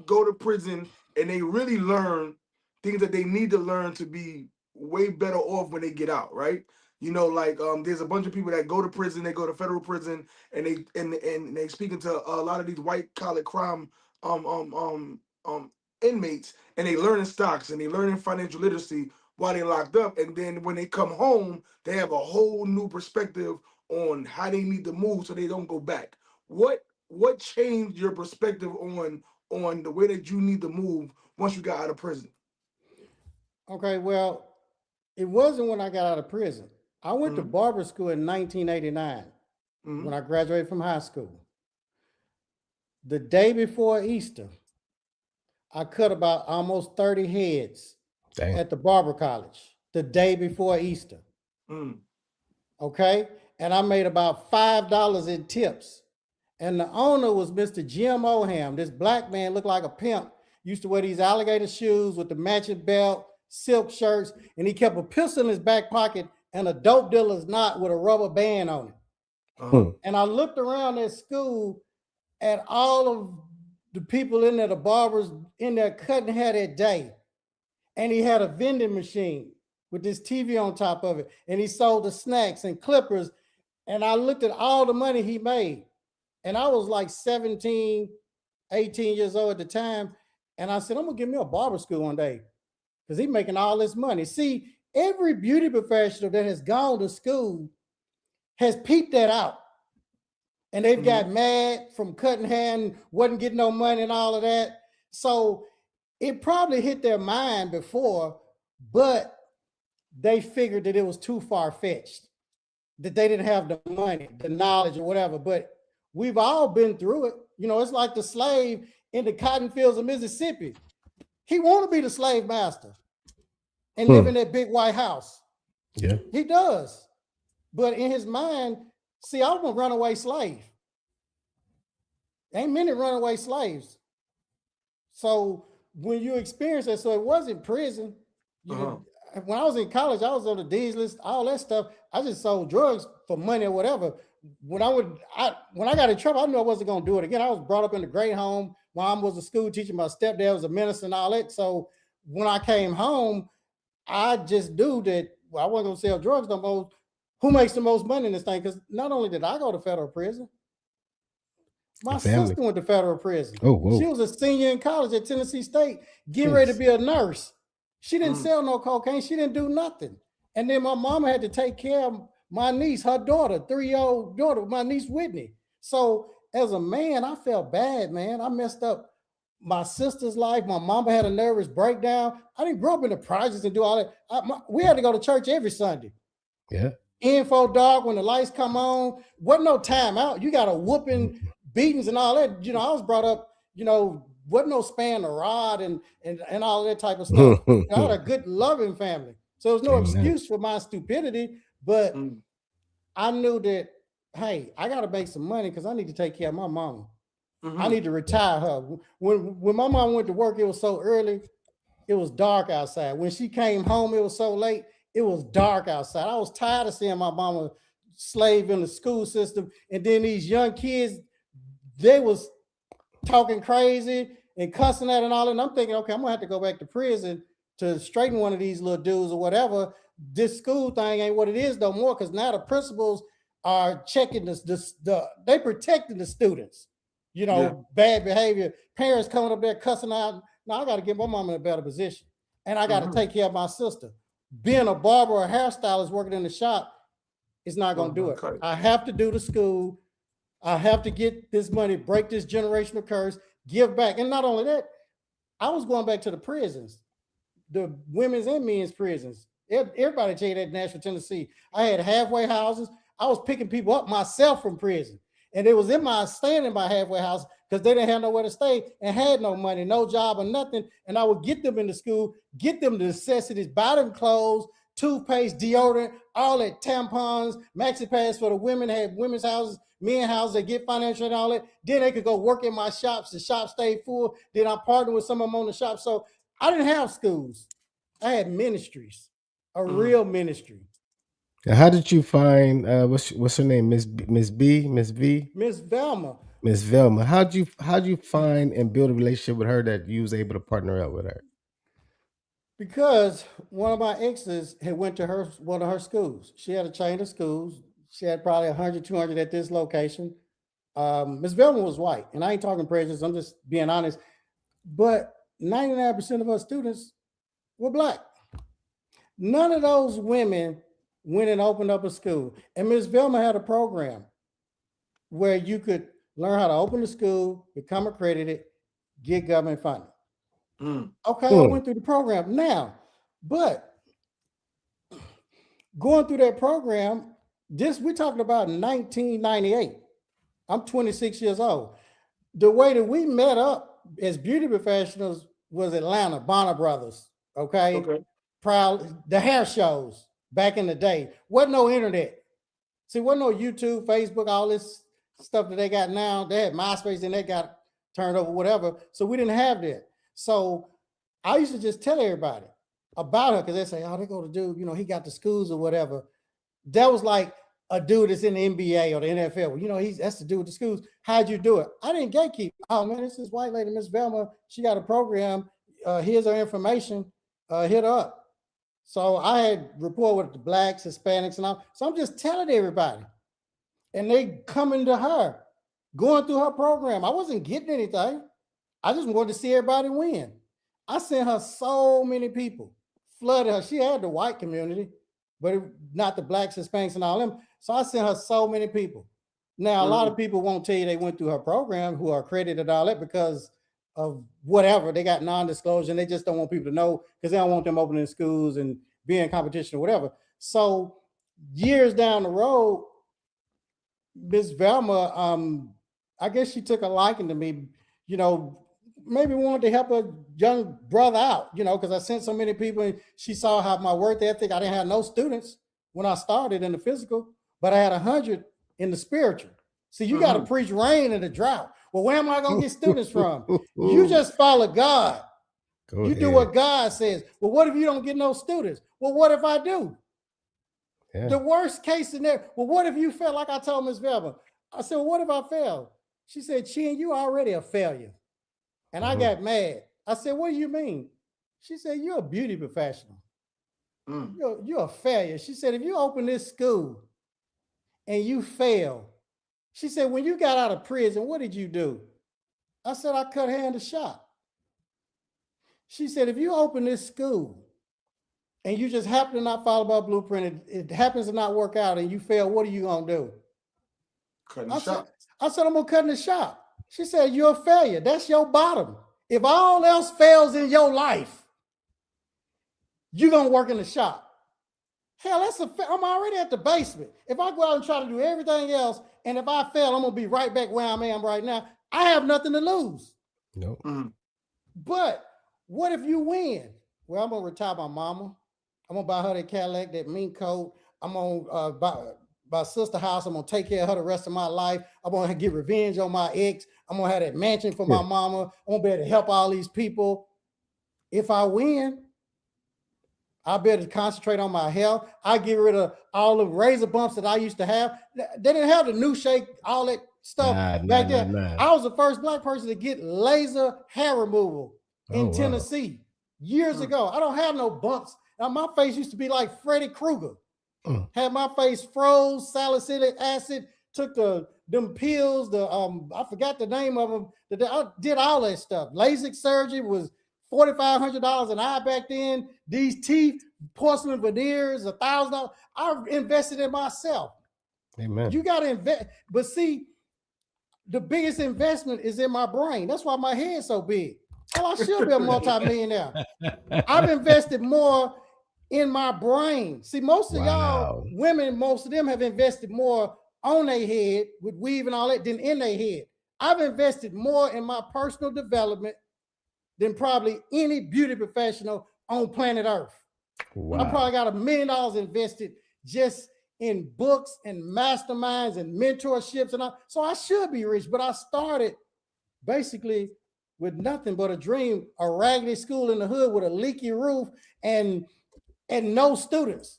go to prison and they really learn things that they need to learn to be way better off when they get out, right? You know, like there's a bunch of people that go to prison, they go to federal prison, and they speaking to a lot of these white collar crime um um um inmates, and they learning stocks and they learning financial literacy while they locked up, and then when they come home, they have a whole new perspective on how they need to move so they don't go back. What changed your perspective on the way that you need to move once you got out of prison? Okay, well, it wasn't when I got out of prison. I went to barber school in 1989 when I graduated from high school. The day before Easter, I cut about almost 30 heads at the barber college the day before Easter. Okay, and I made about $5 in tips. And the owner was Mr. Jim Oham. This black man looked like a pimp. Used to wear these alligator shoes with the matching belt, silk shirts, and he kept a pistol in his back pocket and a dope dealer's knot with a rubber band on it. And I looked around at school at all of the people in there, the barbers in there cutting hair that day. And he had a vending machine with this TV on top of it. And he sold the snacks and clippers. And I looked at all the money he made. And I was like 17, 18 years old at the time. And I said, I'm gonna give me a barber school one day because he's making all this money. See, every beauty professional that has gone to school has peeped that out. And they've got mad from cutting hair and wasn't getting no money and all of that. So it probably hit their mind before, but they figured that it was too far-fetched, that they didn't have the money, the knowledge or whatever. But we've all been through it. You know, it's like the slave in the cotton fields of Mississippi. He want to be the slave master and live in that big white house. Yeah, he does. But in his mind, see, I was a runaway slave. Ain't many runaway slaves. So when you experience that, so it wasn't prison. When I was in college, I was on the D's list, all that stuff. I just sold drugs for money or whatever. When I got in trouble, I knew I wasn't going to do it again. I was brought up in a great home. Mom was a school teacher. My stepdad was a minister and all that. So when I came home, I just knew that I wasn't going to sell drugs no more. Who makes the most money in this thing? Because not only did I go to federal prison, my sister went to federal prison. She was a senior in college at Tennessee State, getting ready to be a nurse. She didn't sell no cocaine. She didn't do nothing. And then my mama had to take care of my niece, her daughter, 3-year-old daughter, my niece Whitney. So as a man, I felt bad, man. I messed up my sister's life. My mama had a nervous breakdown. I didn't grow up in the projects and do all that. We had to go to church every Sunday. Yeah. Info dark when the lights come on. Wasn't no time out. You got a whooping, beatings and all that. You know, I was brought up, you know, wasn't no span the rod and all that type of stuff. I had a good loving family. So there's no excuse for my stupidity, but I knew that, hey, I got to make some money because I need to take care of my mama. I need to retire her. When my mom went to work, it was so early, it was dark outside. When she came home, it was so late, it was dark outside. I was tired of seeing my mama slave in the school system. And then these young kids, they was talking crazy and cussing at and all. And I'm thinking, okay, I'm gonna have to go back to prison to straighten one of these little dudes or whatever. This school thing ain't what it is no more, because now the principals are checking they protecting the students. You know, bad behavior, parents coming up there cussing out. Now I got to get my mom in a better position, and I got to take care of my sister. Being a barber or hairstylist working in the shop is not going to do it. I have to do the school. I have to get this money, break this generational curse, give back. And not only that, I was going back to the prisons, the women's and men's prisons. Everybody tell you that in Nashville, Tennessee. I had halfway houses. I was picking people up myself from prison. And it was in my staying in my halfway house because they didn't have nowhere to stay and had no money, no job or nothing. And I would get them into school, get them the necessities, buy them clothes, toothpaste, deodorant, all that, tampons, maxi pads for the women, had women's houses, men houses, they get financial and all that. Then they could go work in my shops. The shop stayed full. Then I partnered with some of them on the shop. So I didn't have schools. I had ministries, a real ministry. How did you find what's her name? Miss V? Miss Velma. Miss Velma. How'd you find and build a relationship with her that you was able to partner up with her? Because one of my exes had went to one of her schools. She had a chain of schools. She had probably 100, 200 at this location. Ms. Velma was white, and I ain't talking prejudice. I'm just being honest. But 99% of our students were black. None of those women went and opened up a school. And Ms. Velma had a program where you could learn how to open a school, become accredited, get government funding. Okay, I went through the program now, but going through that program, we're talking about 1998. I'm 26 years old. The way that we met up as beauty professionals was Atlanta, Bonner Brothers. Okay. Proud, the hair shows back in the day. Wasn't no internet. See, wasn't no YouTube, Facebook, all this stuff that they got now. They had MySpace and they got turned over, whatever. So we didn't have that. So I used to just tell everybody about her because they say, oh, they go to dude, he got the schools or whatever. That was like a dude that's in the NBA or the NFL. That's the dude with the schools. How'd you do it? I didn't gatekeep. Oh man, this is white lady, Miss Velma. She got a program. Here's her information. Hit her up. So I had rapport with the blacks, Hispanics, and all. So I'm just telling everybody. And they coming to her, going through her program. I wasn't getting anything. I just wanted to see everybody win. I sent her so many people, flooded her. She had the white community, but not the blacks, Hispanics, and all them. So I sent her so many people. Now, a lot of people won't tell you they went through her program who are accredited all that because of whatever. They got non-disclosure and they just don't want people to know because they don't want them opening schools and being in competition or whatever. So years down the road, Miss Velma, I guess she took a liking to me, maybe wanted to help a young brother out, because I sent so many people and she saw how my work ethic, I didn't have no students when I started in the physical, but I had 100 in the spiritual. See, you got to preach rain in the drought. Well, where am I going to get students from? You just follow God. You do what God says. Well, what if you don't get no students? Well, what if I do? Yeah. The worst case scenario. Well, what if you fail? Like I told Ms. Velma, I said, well, what if I fail? She said, Chin, you already a failure. And I got mad. I said, what do you mean? She said, you're a beauty professional. You're a failure. She said, if you open this school and you fail, she said, when you got out of prison, what did you do? I said, I cut hair in the shop. She said, if you open this school and you just happen to not follow my blueprint, it happens to not work out and you fail, what are you going to do? Cut the shop. I said, I'm going to cut in the shop. She said, you're a failure. That's your bottom. If all else fails in your life, you're going to work in the shop. Hell, I'm already at the basement. If I go out and try to do everything else, and if I fail, I'm going to be right back where I am right now. I have nothing to lose. Nope. But what if you win? Well, I'm going to retire my mama. I'm going to buy her that Cadillac, that mink coat. I'm going to buy my sister's house. I'm going to take care of her the rest of my life. I'm going to get revenge on my ex. I'm going to have that mansion for my mama. I'm going to be able to help all these people. If I win, I'll be able to concentrate on my health. I get rid of all the razor bumps that I used to have. They didn't have the new shake, all that stuff back then. I was the first black person to get laser hair removal in Tennessee years ago. I don't have no bumps. Now, my face used to be like Freddy Krueger. Had my face froze, salicylic acid, took them pills, I forgot the name of them. I did all that stuff. LASIK surgery was $4,500 an eye back then. These teeth, porcelain veneers, $1,000. I invested in myself. Amen. You got to invest. But see, the biggest investment is in my brain. That's why my head's so big. Well, I should be a multimillionaire. I've invested more in my brain. See, most of y'all women, most of them have invested more on their head with weave and all that than in their head. I've invested more in my personal development than probably any beauty professional on planet Earth. I probably got $1 million invested just in books and masterminds and mentorships and all. So I should be rich, but I started basically with nothing but a dream, a raggedy school in the hood with a leaky roof and no students.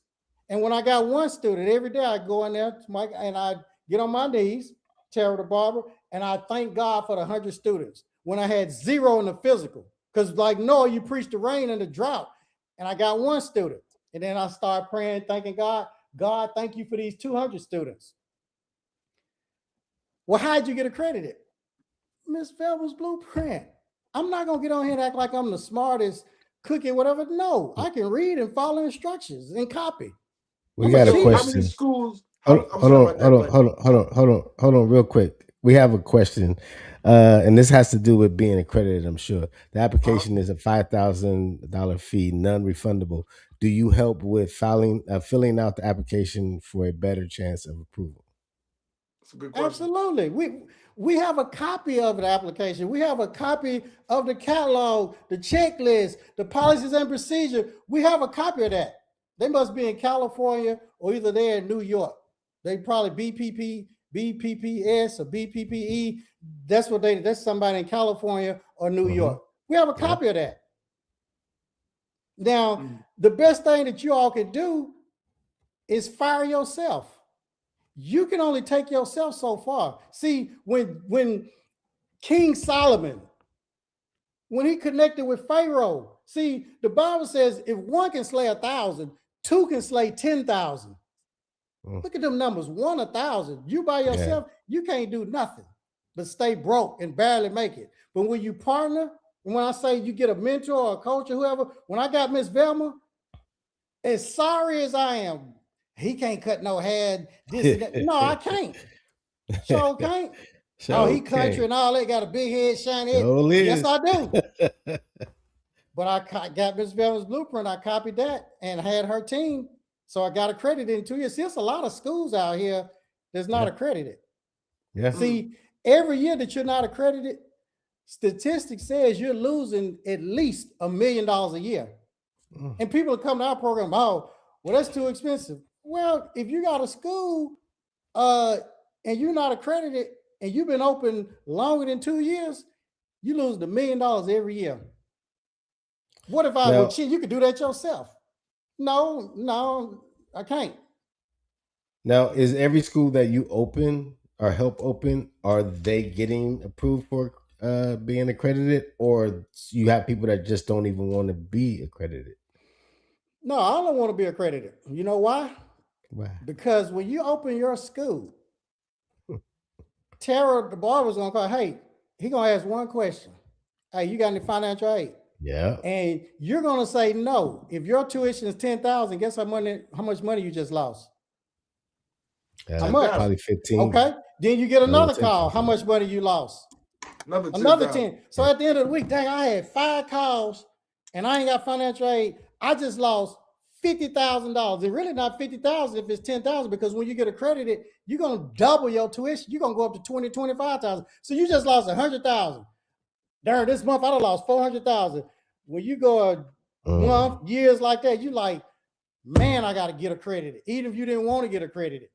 And when I got one student, every day I go in there and I get on my knees, Tara the barber, and I thank God for the 100 students when I had 0 in the physical. Because like Noah, you preach the rain and the drought. and I got 1 student. And then I start praying, thanking God, thank you for these 200 students. Well, how'd you get accredited? Miss Velma's blueprint. I'm not gonna get on here and act like I'm the smartest cookie, whatever. No, I can read and follow instructions and copy. We got a How question. many schools? Hold on, real quick. We have a question, and this has to do with being accredited. I'm sure the application is a $5,000 fee, non-refundable. Do you help with filling out the application for a better chance of approval? That's a good question. Absolutely. We have a copy of the application. We have a copy of the catalog, the checklist, the policies and procedure. We have a copy of that. They must be in California or either they're in New York. They probably BPPS or BPPE. That's somebody in California or New York. We have a copy of that. Now, the best thing that you all can do is fire yourself. You can only take yourself so far. See, when King Solomon, when he connected with Pharaoh, see, the Bible says if 1 can slay 1,000, 2 can slay 10,000. Look at them numbers, 1 1,000. You by yourself, you can't do nothing but stay broke and barely make it. But when you partner, and when I say you get a mentor or a coach or whoever, when I got Miss Velma, as sorry as I am, he can't cut no hair, this and that. No, I can't. So can't. He country and all that, got a big head, shiny head. Yes, I do. But I got Miss Velma's blueprint. I copied that and had her team. So I got accredited in 2 years. See, there's a lot of schools out here that's not accredited. Yeah. See, every year that you're not accredited, statistics says you're losing at least $1 million a year. And people come to our program, oh, well, that's too expensive. Well, if you got a school and you're not accredited and you've been open longer than 2 years, you lose $1 million every year. What if I would cheat? You could do that yourself. No, I can't. Now, is every school that you open or help open, are they getting approved for being accredited, or you have people that just don't even want to be accredited? No, I don't want to be accredited. You know why? Why? Because when you open your school, Tara, the barber's gonna call, hey, he gonna ask 1 question. Hey, you got any financial aid? Yeah. And you're gonna say no. If your tuition is 10,000, guess how much money you just lost? How much? Probably 15. Okay. Then you get another call. How much money you lost? Another 10. So at the end of the week, dang, I had 5 calls and I ain't got financial aid. I just lost $50,000. It's really not 50,000 if it's 10,000, because when you get accredited, you're gonna double your tuition. You're gonna go up to 20, 25,000. So you just lost 100,000. Darn, this month I done lost 400,000. When you go a month, years like that, you like, man, I got to get accredited. Even if you didn't want to get accredited,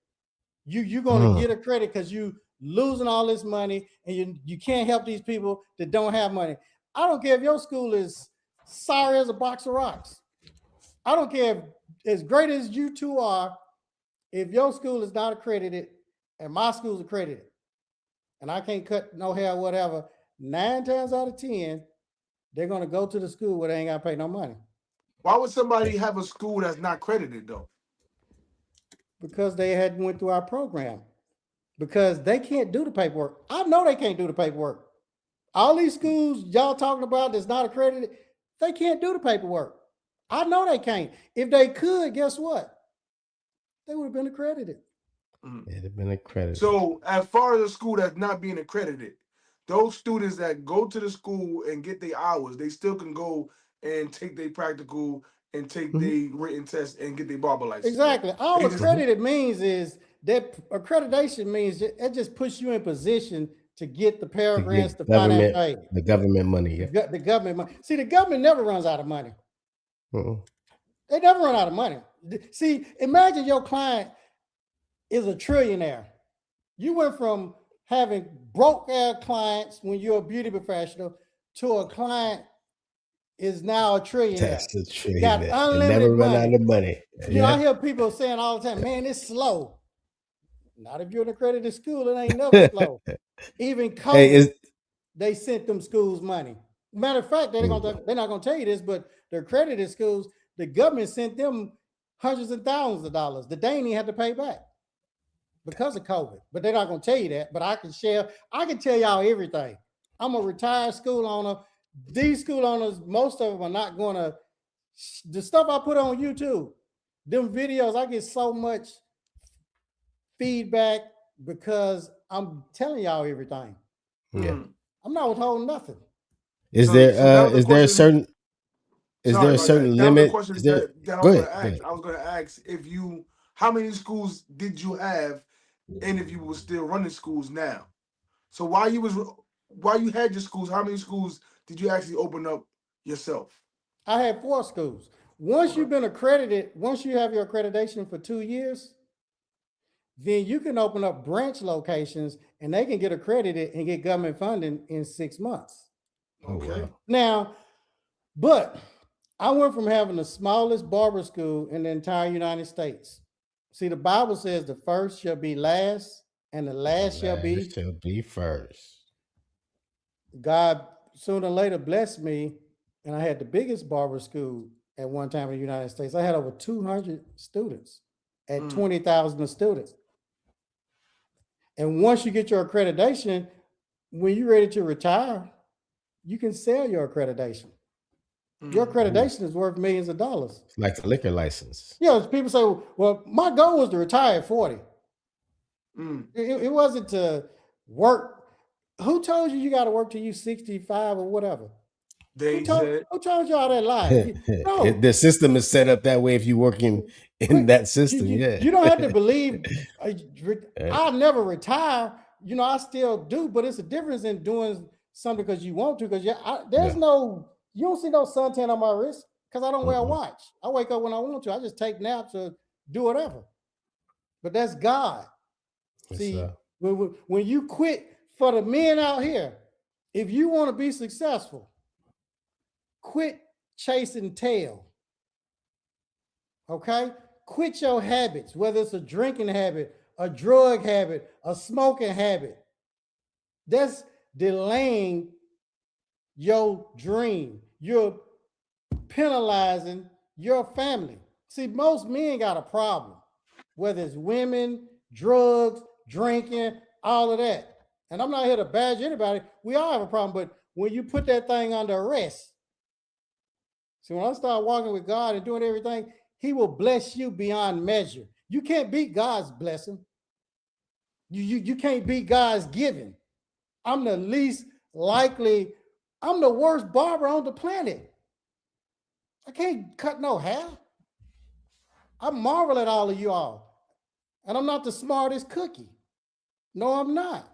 you're going to get accredited because you losing all this money and you can't help these people that don't have money. I don't care if your school is sorry as a box of rocks. I don't care if as great as you two are, if your school is not accredited and my school's accredited and I can't cut no hair, whatever, 9 times out of 10, they're going to go to the school where they ain't got to pay no money. Why would somebody have a school that's not credited though? Because they hadn't went through our program. Because they can't do the paperwork. I know they can't do the paperwork. All these schools y'all talking about that's not accredited, they can't do the paperwork. I know they can't. If they could, guess what? They would have been accredited. They'd have been accredited. So as far as a school that's not being accredited, those students that go to the school and get their hours, they still can go and take their practical and take their written test and get their barber license. Exactly. All accredited means is that accreditation means it just puts you in position to get the Pell Grants, the financial aid. The government money. Yeah. The government money. See, the government never runs out of money. They never run out of money. See, imagine your client is a trillionaire. You went from having broke clients when you're a beauty professional to a client is now a trillionaire. That's a trillionaire. Got unlimited never run money. out of money. You know, I hear people saying all the time, man, it's slow. Not if you're in an accredited school, it ain't never slow. Even COVID, they sent them schools money. Matter of fact, they're not going to tell you this, but the accredited schools, the government sent them hundreds of thousands of dollars that they ain't even had to pay back because of COVID. But they're not gonna tell you that. But I can tell y'all everything. I'm a retired school owner. These school owners, most of them are not gonna. The stuff I put on YouTube, them videos, I get so much feedback because I'm telling y'all everything. Yeah. I'm not withholding nothing. Is there a certain limit? Question Is there, that I go was ahead, gonna go ask. ahead. I was gonna ask how many schools did you have, and if you were still running schools now. So while you had your schools, how many schools did you actually open up yourself? I had 4 schools. Once you've been accredited, once you have your accreditation for 2 years, then you can open up branch locations and they can get accredited and get government funding in 6 months. Okay. Wow. Now, but I went from having the smallest barber school in the entire United States. See, the Bible says the first shall be last and the last shall be first. God sooner or later blessed me, and I had the biggest barber school at one time in the United States. I had over 200 students at 20,000 a student. And once you get your accreditation, when you're ready to retire, you can sell your accreditation. Your accreditation is worth millions of dollars. It's like the liquor license. Yeah, people say, well, my goal was to retire at 40. It wasn't to work. Who told you got to work till you 65 or whatever? Who told you all that lie? No. The system is set up that way if you're working in that system. You don't have to believe. I'll never retire. You know, I still do, but it's a difference in doing something because you want to. Because you don't see no suntan on my wrist because I don't wear a watch. I wake up when I want to. I just take naps or do whatever. But that's God. See, when you quit, for the men out here, if you want to be successful, quit chasing tail. Okay? Quit your habits, whether it's a drinking habit, a drug habit, a smoking habit. That's delaying your dream. You're penalizing your family. See, most men got a problem, whether it's women, drugs, drinking, all of that. And I'm not here to badge anybody. We all have a problem, but when you put that thing under arrest, see, when I start walking with God and doing everything, he will bless you beyond measure. You can't beat God's blessing. You can't beat God's giving. I'm the least likely, I'm the worst barber on the planet. I can't cut no hair. I marvel at all of you all. And I'm not the smartest cookie. No, I'm not.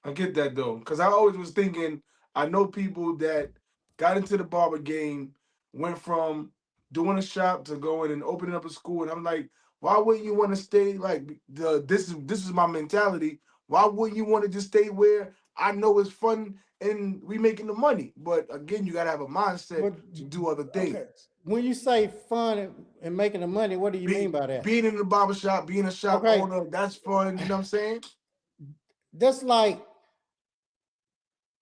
I get that though, because I always was thinking, I know people that got into the barber game, went from doing a shop to going and opening up a school, and I'm like, why wouldn't you want to stay like this is my mentality. Why wouldn't you want to just stay where I know it's fun and we making the money? But again, you gotta have a mindset to do other things. Okay. When you say fun and making the money, what do you mean by that? Being in the barbershop, being a shop owner, that's fun. You know what I'm saying? That's like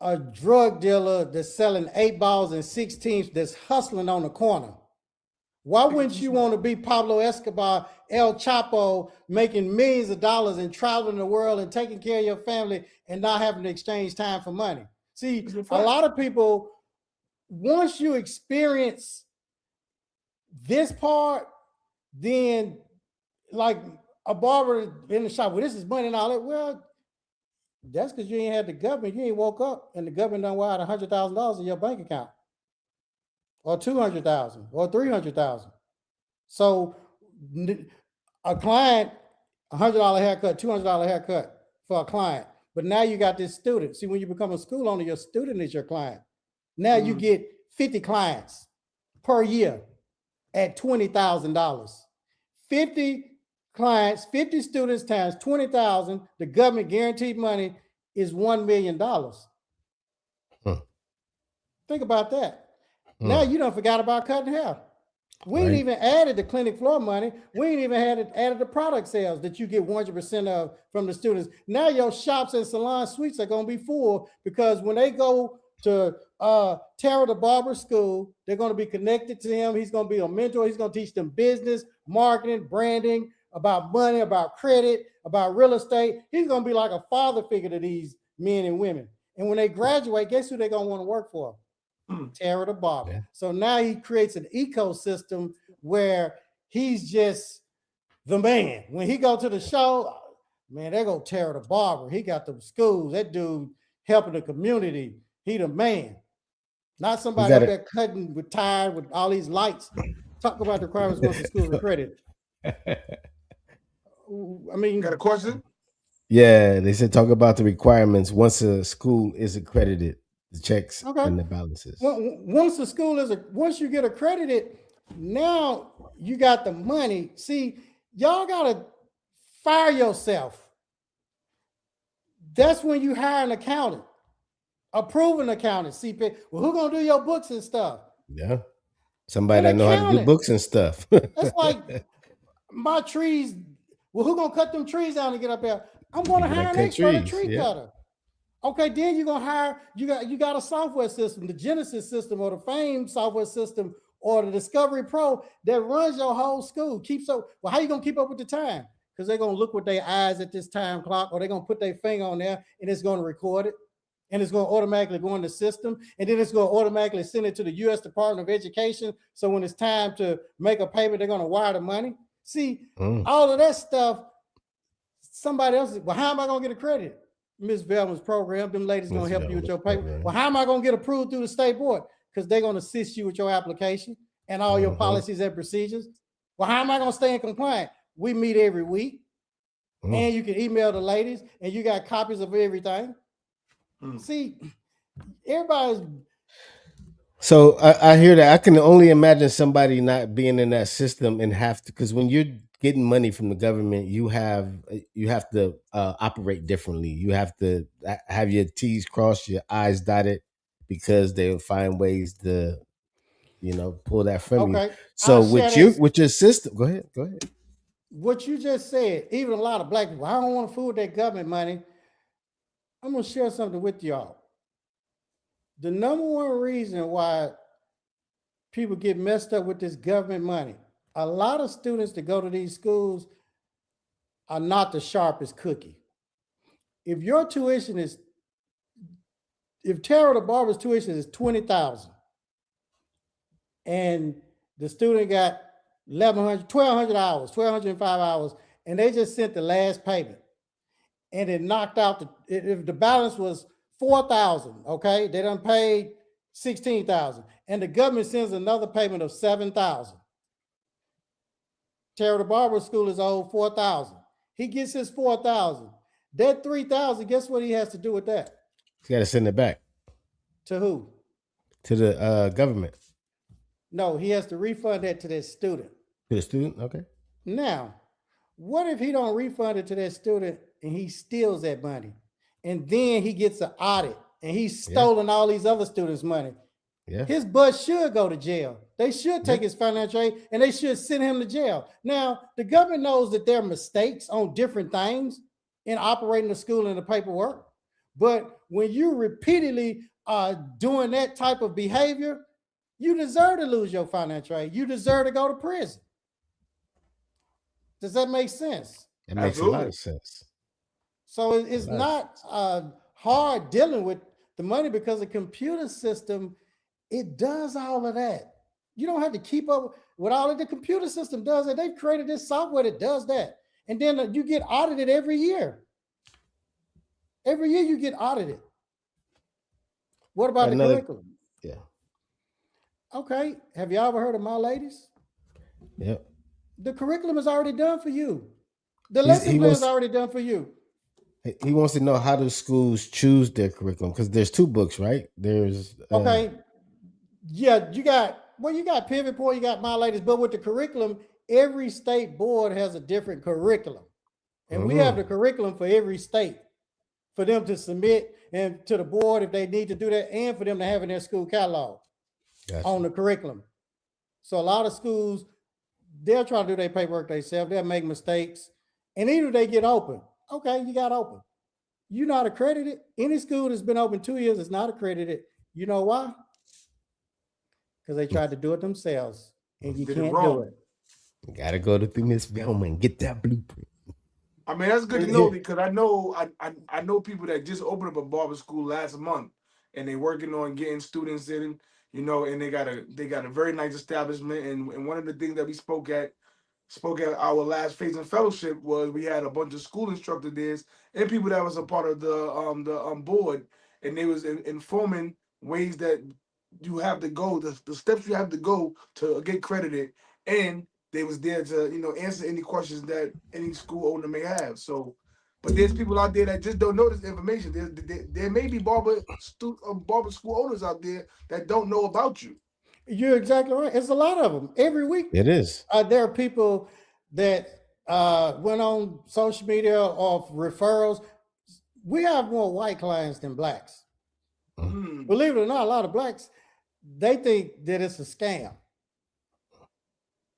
a drug dealer that's selling 8 balls and 16s that's hustling on the corner. Why wouldn't you want to be Pablo Escobar, El Chapo, making millions of dollars and traveling the world and taking care of your family and not having to exchange time for money? See, a lot of people, once you experience this part, then like a barber in the shop, well, this is money and all that. Well, that's because you ain't had the government. You ain't woke up and the government done wired $100,000 in your bank account, or 200,000, or 300,000. So a client, $100 haircut, $200 haircut for a client. But now you got this student. See, when you become a school owner, your student is your client. Now you get 50 clients per year at $20,000. 50 clients, 50 students times 20,000, the government guaranteed money is $1 million. Think about that. Now you done forgot about cutting hair. We ain't even added the clinic floor money. We ain't even added the product sales that you get 100% of from the students. Now your shops and salon suites are gonna be full because when they go to Tara the Barber School. They're going to be connected to him. He's going to be a mentor. He's going to teach them business, marketing, branding, about money, about credit, about real estate. He's going to be like a father figure to these men and women. And when they graduate, guess who they're going to want to work for? Tara the Barber. Yeah. So now he creates an ecosystem where he's just the man. When he go to the show, man, they go Tara the Barber. He got them schools. That dude helping the community. He the man. Not somebody up there cutting with tired with all these lights. Talk about the requirements once the school's accredited. I mean, Got a question? Yeah, they said talk about the requirements once a school is accredited, the checks and the balances. Once the school is once you get accredited, now you got the money. See, y'all gotta fire yourself. That's when you hire an accountant, a proven accountant, CPA. Well, who gonna do your books and stuff? Yeah, somebody that know how to do books and stuff. That's like my trees. Well, who gonna cut them trees down and get up there? I'm gonna hire an expert, a tree cutter. Okay, then you're gonna hire. You got a software system, the Genesis system or the Fame software system or the Discovery Pro that runs your whole school. Well, how you gonna keep up with the time? Because they're gonna look with their eyes at this time clock, or they're gonna put their finger on there and it's gonna record it, and it's gonna automatically go in the system, and then it's gonna automatically send it to the U.S. Department of Education. So when it's time to make a payment, they're gonna wire the money. See, all of that stuff. Somebody else. Well, how am I gonna get accredited? Miss Velma's program. Them ladies gonna help you with your paper. Well, how am I gonna get approved through the state board? Because they're gonna assist you with your application and all your policies and procedures. Well, how am I gonna stay in compliance? We meet every week, and you can email the ladies, and you got copies of everything. See, everybody's. So I hear that. I can only imagine somebody not being in that system and have to, because when you're getting money from the government, you have to operate differently. You have to have your T's crossed, your I's dotted, because they'll find ways to, pull that from you. So with your system, go ahead. What you just said, even a lot of black people, I don't want to fool their government money. I'm gonna share something with y'all. The number one reason why people get messed up with this government money, a lot of students that go to these schools are not the sharpest cookie. If your tuition is, if Tara the Barber's tuition is $20,000 and the student got 1,200 hours, 1,205 hours, and they just sent the last payment and it knocked out if the balance was 4,000, okay, they done paid 16,000, and the government sends another payment of 7,000. Tara the Barber School is owed 4,000. He gets his 4,000. That 3,000, guess what he has to do with that? He's got to send it back. To who? To the government. No, he has to refund that to that student. To the student, okay. Now, what if he don't refund it to that student and he steals that money? And then he gets an audit and he's stolen all these other students' money. Yeah. His butt should go to jail. They should take his financial aid and they should send him to jail. Now, the government knows that there are mistakes on different things in operating the school and the paperwork. But when you repeatedly are doing that type of behavior, you deserve to lose your financial aid. You deserve to go to prison. Does that make sense? It makes a lot of sense. So it's not hard dealing with the money because the computer system, it does all of that. You don't have to keep up with all of the computer system does it. They've created this software that does that. And then you get audited every year. Every year you get audited. What about the curriculum? Yeah. Okay. Have you ever heard of My Ladies? Yep. The curriculum is already done for you. The lesson plan is already done for you. He wants to know, how do schools choose their curriculum? Because there's two books, right? There's okay. Yeah, you got Pivot Point, you got My Ladies, but with the curriculum, every state board has a different curriculum. And we have the curriculum for every state for them to submit and to the board if they need to do that, and for them to have in their school catalog on the curriculum. So a lot of schools, they'll try to do their paperwork themselves. They'll make mistakes. And even if they get open, okay, you got open. You're not accredited. Any school that's been open 2 years is not accredited. You know why? Because they tried to do it themselves, and you Did it can't wrong. do it. You gotta go to through Miss Velma and get that blueprint. I mean, that's good to know because I know people that just opened up a barber school last month, and they're working on getting students in, and they got a very nice establishment. And one of the things that we spoke at our last phase in fellowship was we had a bunch of school instructors and people that was a part of the board, and they was informing ways that you have to go, the steps you have to go to get credited, and they was there to answer any questions that any school owner may have. So, but there's people out there that just don't know this information. There may be barber school owners out there that don't know about you. You're exactly right. It's a lot of them every week. It is. There are people that went on social media of referrals. We have more white clients than blacks. Believe it or not, a lot of blacks, they think that it's a scam.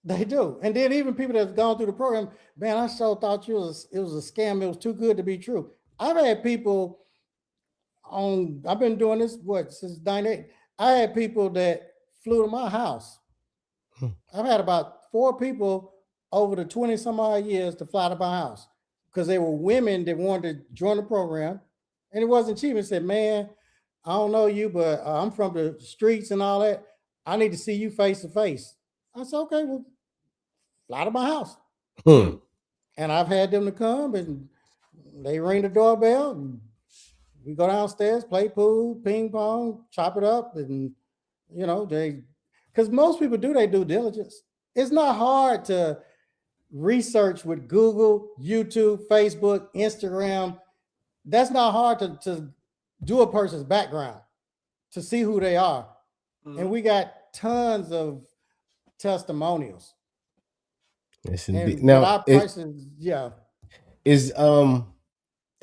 They do. And then even people that have gone through the program, man, I so thought it was a scam. It was too good to be true. I've had people I've been doing this, since 98. I had people that flew to my house. I've had about 4 people over the 20 some odd years to fly to my house because they were women that wanted to join the program, and it wasn't cheap. And said, man, I don't know you, but I'm from the streets and all that. I need to see you face to face. I said, okay, well, fly to my house. And I've had them to come, and they ring the doorbell, and we go downstairs, play pool, ping pong, chop it up, and because most people do their due diligence. It's not hard to research with Google, YouTube, Facebook, Instagram. That's not hard to do a person's background, to see who they are. And we got tons of testimonials. Yes, And indeed. Now, our prices,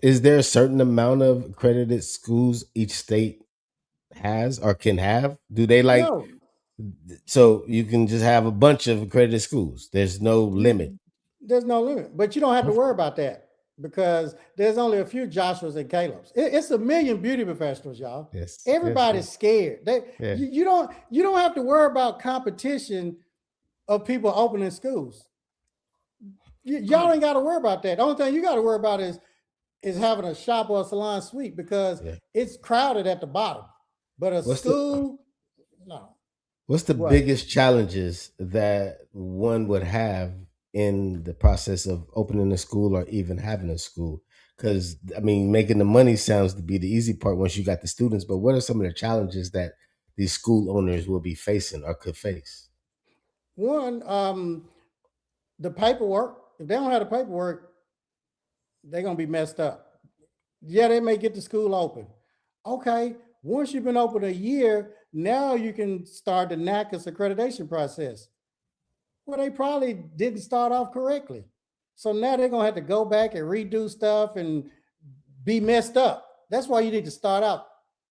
is there a certain amount of accredited schools each state has or can have? Do they No. So you can just have a bunch of accredited schools? There's no limit. There's no limit, but you don't have to worry about that because there's only a few Joshuas and Calebs. It's a million beauty professionals, y'all. Yes. Everybody's scared. You don't have to worry about competition of people opening schools. Y'all ain't got to worry about that. The only thing you got to worry about is having a shop or a salon suite because it's crowded at the bottom. But no. What's the biggest challenges that one would have in the process of opening a school or even having a school? Because I mean, making the money sounds to be the easy part once you got the students, but what are some of the challenges that these school owners will be facing or could face? One, the paperwork. If they don't have the paperwork, they're gonna be messed up. Yeah, they may get the school open. Okay, once you've been open a year, now you can start the NACAS accreditation process. Well, they probably didn't start off correctly. So now they're gonna have to go back and redo stuff and be messed up. That's why you need to start out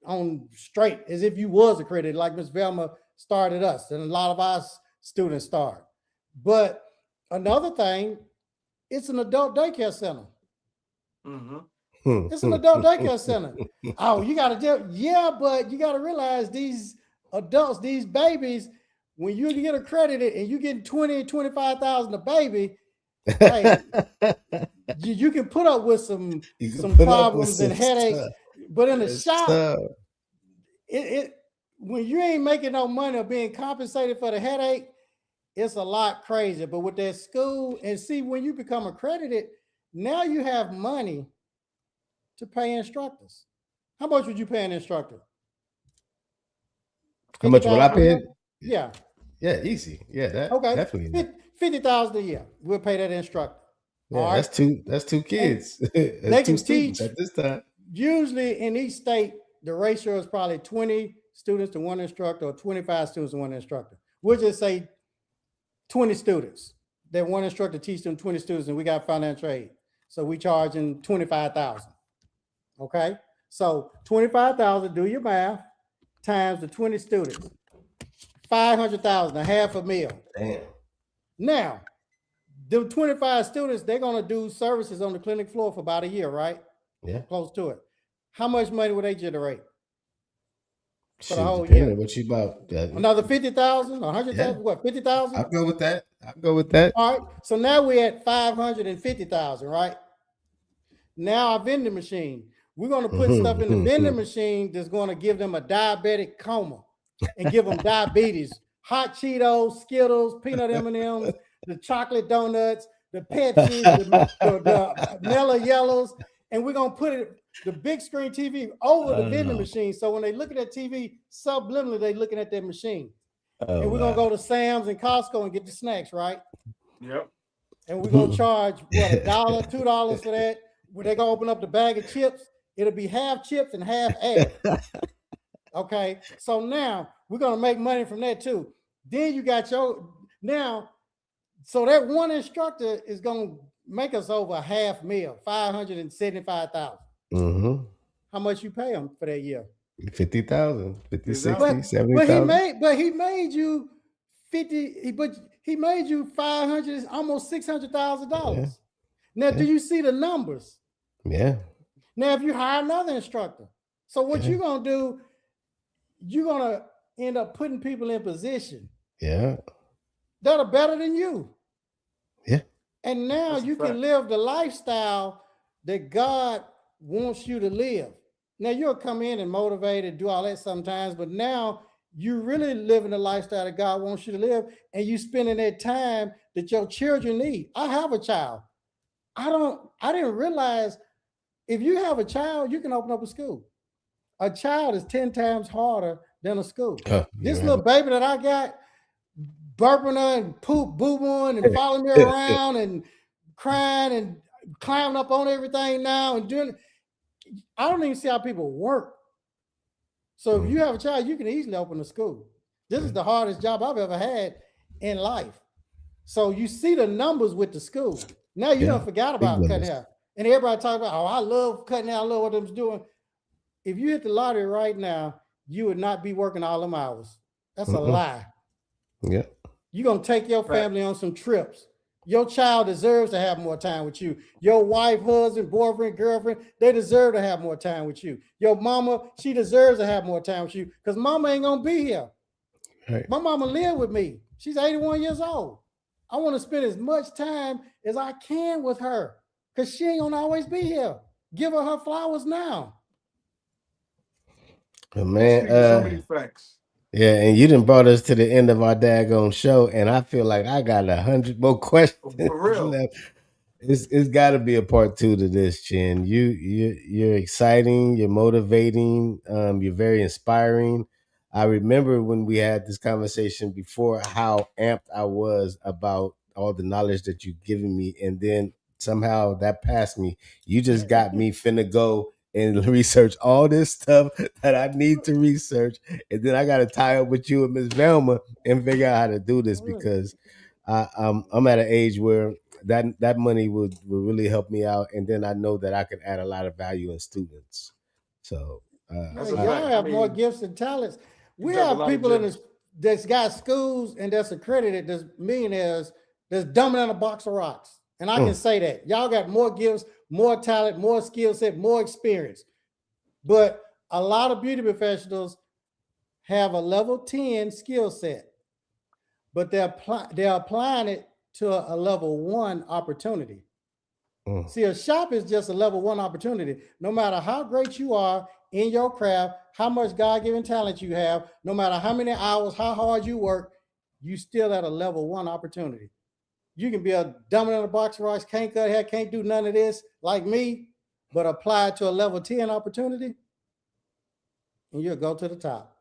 on straight as if you was accredited, like Ms. Velma started us, and a lot of our students start. But another thing, it's an adult daycare center. It's an adult daycare center. Oh, you got to but you got to realize these adults, these babies, when you get accredited and you get 20, 25,000 a baby, hey, you can put up with some problems and headaches. Stuff. But in the shop, when you ain't making no money or being compensated for the headache, it's a lot crazier. But with that school, and see, when you become accredited, now you have money to pay instructors. How much would you pay an instructor? How much will I pay? Yeah, easy. Yeah, definitely. 50,000 a year. We'll pay that instructor. Yeah, that's two kids. They can teach at this time. Usually in each state, the ratio is probably 20 students to one instructor or 25 students to one instructor. We'll just say 20 students. That one instructor teach them 20 students, and we got financial aid. So we charging 25,000. Okay, so 25,000. Do your math times the 20 students. 500,000, $500,000. Damn. Now, the 25 students, they're gonna do services on the clinic floor for about a year, right? Yeah, close to it. How much money would they generate? for the whole depending year. what you about. Another 50,000, 100,000, what, 50,000? I'll go with that. All right. So now we're at 550,000, right? Now our vending machine. We're going to put stuff in the vending machine that's going to give them a diabetic coma and give them diabetes. Hot Cheetos, Skittles, peanut M&Ms, the chocolate donuts, the Pepsi, the Mellow Yellows, and we're going to put it, the big screen TV over the vending machine. So when they look at that TV, subliminally, they're looking at that machine. And we're going to go to Sam's and Costco and get the snacks, right? Yep. And we're going to charge, what, $1, $2 for that? When they go open up the bag of chips, it'll be half chips and half air. Okay, so now we're gonna make money from that too. Then you got so that one instructor is gonna make us over $500,000, 575,000. How much you pay him for that year? 50,000, 50, 60, but 70,000. But he made you 50. But he made you 500, almost $600,000. Now, do you see the numbers? Yeah. Now, if you hire another instructor, so what you're gonna do? You're gonna end up putting people in position. Yeah. That are better than you. Yeah. And now you can live the lifestyle that God wants you to live. Now you'll come in and motivate and do all that sometimes, but now you really living the lifestyle that God wants you to live, and you spending that time that your children need. I have a child. I didn't realize if you have a child, you can open up a school. A child is 10 times harder than a school. This little baby that I got, burping her and boo-booing and following me around and crying and climbing up on everything now and doing. I don't even see how people work. So if you have a child, you can easily open a school. This is the hardest job I've ever had in life. So you see the numbers with the school. Now you don't forget about cutting hair. And everybody talk about, oh, I love cutting hair. I love what them's doing. If you hit the lottery right now, you would not be working all them hours. That's a lie. Yeah. You're going to take your family on some trips. Your child deserves to have more time with you. Your wife, husband, boyfriend, girlfriend, they deserve to have more time with you. Your mama, she deserves to have more time with you because mama ain't going to be here. Right. My mama lived with me. She's 81 years old. I want to spend as much time as I can with her because she ain't going to always be here. Give her flowers now. But man, so many facts. Yeah, and you done brought us to the end of our daggone show, and I feel like I got 100 more questions. For real. Left. It's got to be a part 2 to this, Chin. You're exciting, you're motivating, you're very inspiring. I remember when we had this conversation before how amped I was about all the knowledge that you've given me, and then somehow that passed me. You just got me finna go and research all this stuff that I need to research, and then I got to tie up with you and Miss Velma and figure out how to do this because I'm at an age where that money would really help me out, and then I know that I could add a lot of value in students. So y'all have more gifts and talents. We have people in this that's got schools and that's accredited, that's millionaires, that's dumbing down a box of rocks. And I can say that. Y'all got more gifts, more talent, more skill set, more experience. But a lot of beauty professionals have a level 10 skill set, but they're applying it to a level 1 opportunity. See, a shop is just a level 1 opportunity. No matter how great you are in your craft, how much God-given talent you have, no matter how many hours, how hard you work, you still at a level 1 opportunity. You can be a dominant in a box of rocks, can't cut hair, can't do none of this like me, but apply it to a level 10 opportunity, and you'll go to the top.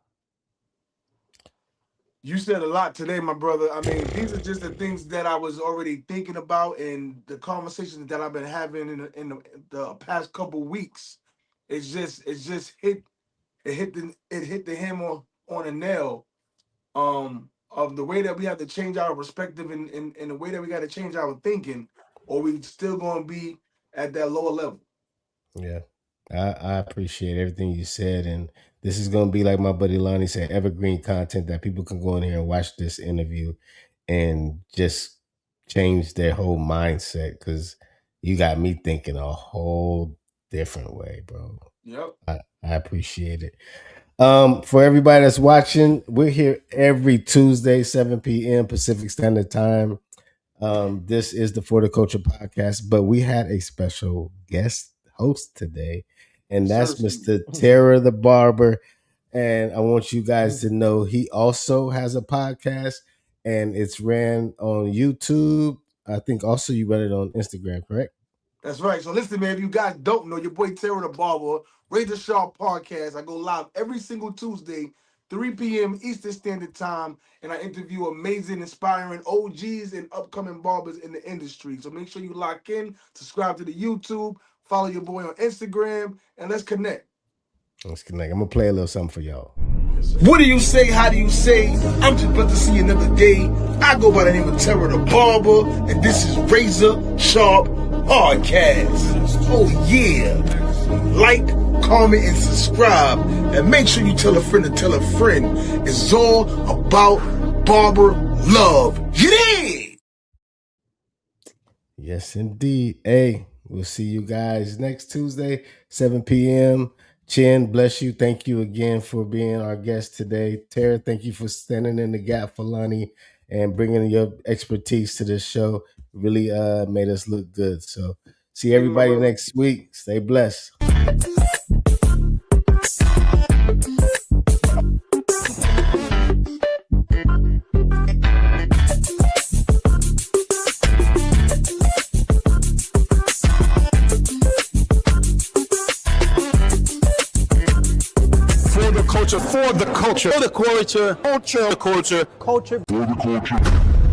You said a lot today, my brother. I mean, these are just the things that I was already thinking about, and the conversations that I've been having in the past couple weeks. It's just hit the hammer on a nail. Of the way that we have to change our perspective and the way that we got to change our thinking, or we still going to be at that lower level. Yeah, I appreciate everything you said, and this is going to be, like my buddy Lonnie said, evergreen content that people can go in here and watch this interview and just change their whole mindset, because you got me thinking a whole different way, bro. Yep. I appreciate it. For everybody that's watching, we're here every Tuesday, 7 p.m. Pacific Standard Time. This is the For the Culture podcast, but we had a special guest host today, and that's Mr. Terror the Barber. And I want you guys to know he also has a podcast, and it's ran on YouTube. I think also you run it on Instagram, correct? That's right. So listen, man, if you guys don't know, your boy Terror the Barber, Razor Sharp Podcast. I go live every single Tuesday, 3 p.m. Eastern Standard Time, and I interview amazing, inspiring OGs and upcoming barbers in the industry. So make sure you lock in, subscribe to the YouTube, follow your boy on Instagram, and let's connect. Let's connect. I'm going to play a little something for y'all. What do you say? How do you say? I'm just about to see another day. I go by the name of Terror the Barber, and this is Razor Sharp Podcast. Oh yeah. Like, comment, and subscribe. And make sure you tell a friend to tell a friend. It's all about barber love. Yeah! Yes, indeed. Hey, we'll see you guys next Tuesday, 7 p.m. Chin, bless you. Thank you again for being our guest today. Tara, thank you for standing in the gap for Lonnie and bringing your expertise to this show. Really made us look good. So see everybody next week. Stay blessed. For the culture, for the culture, for the culture, culture, culture, culture, for the culture.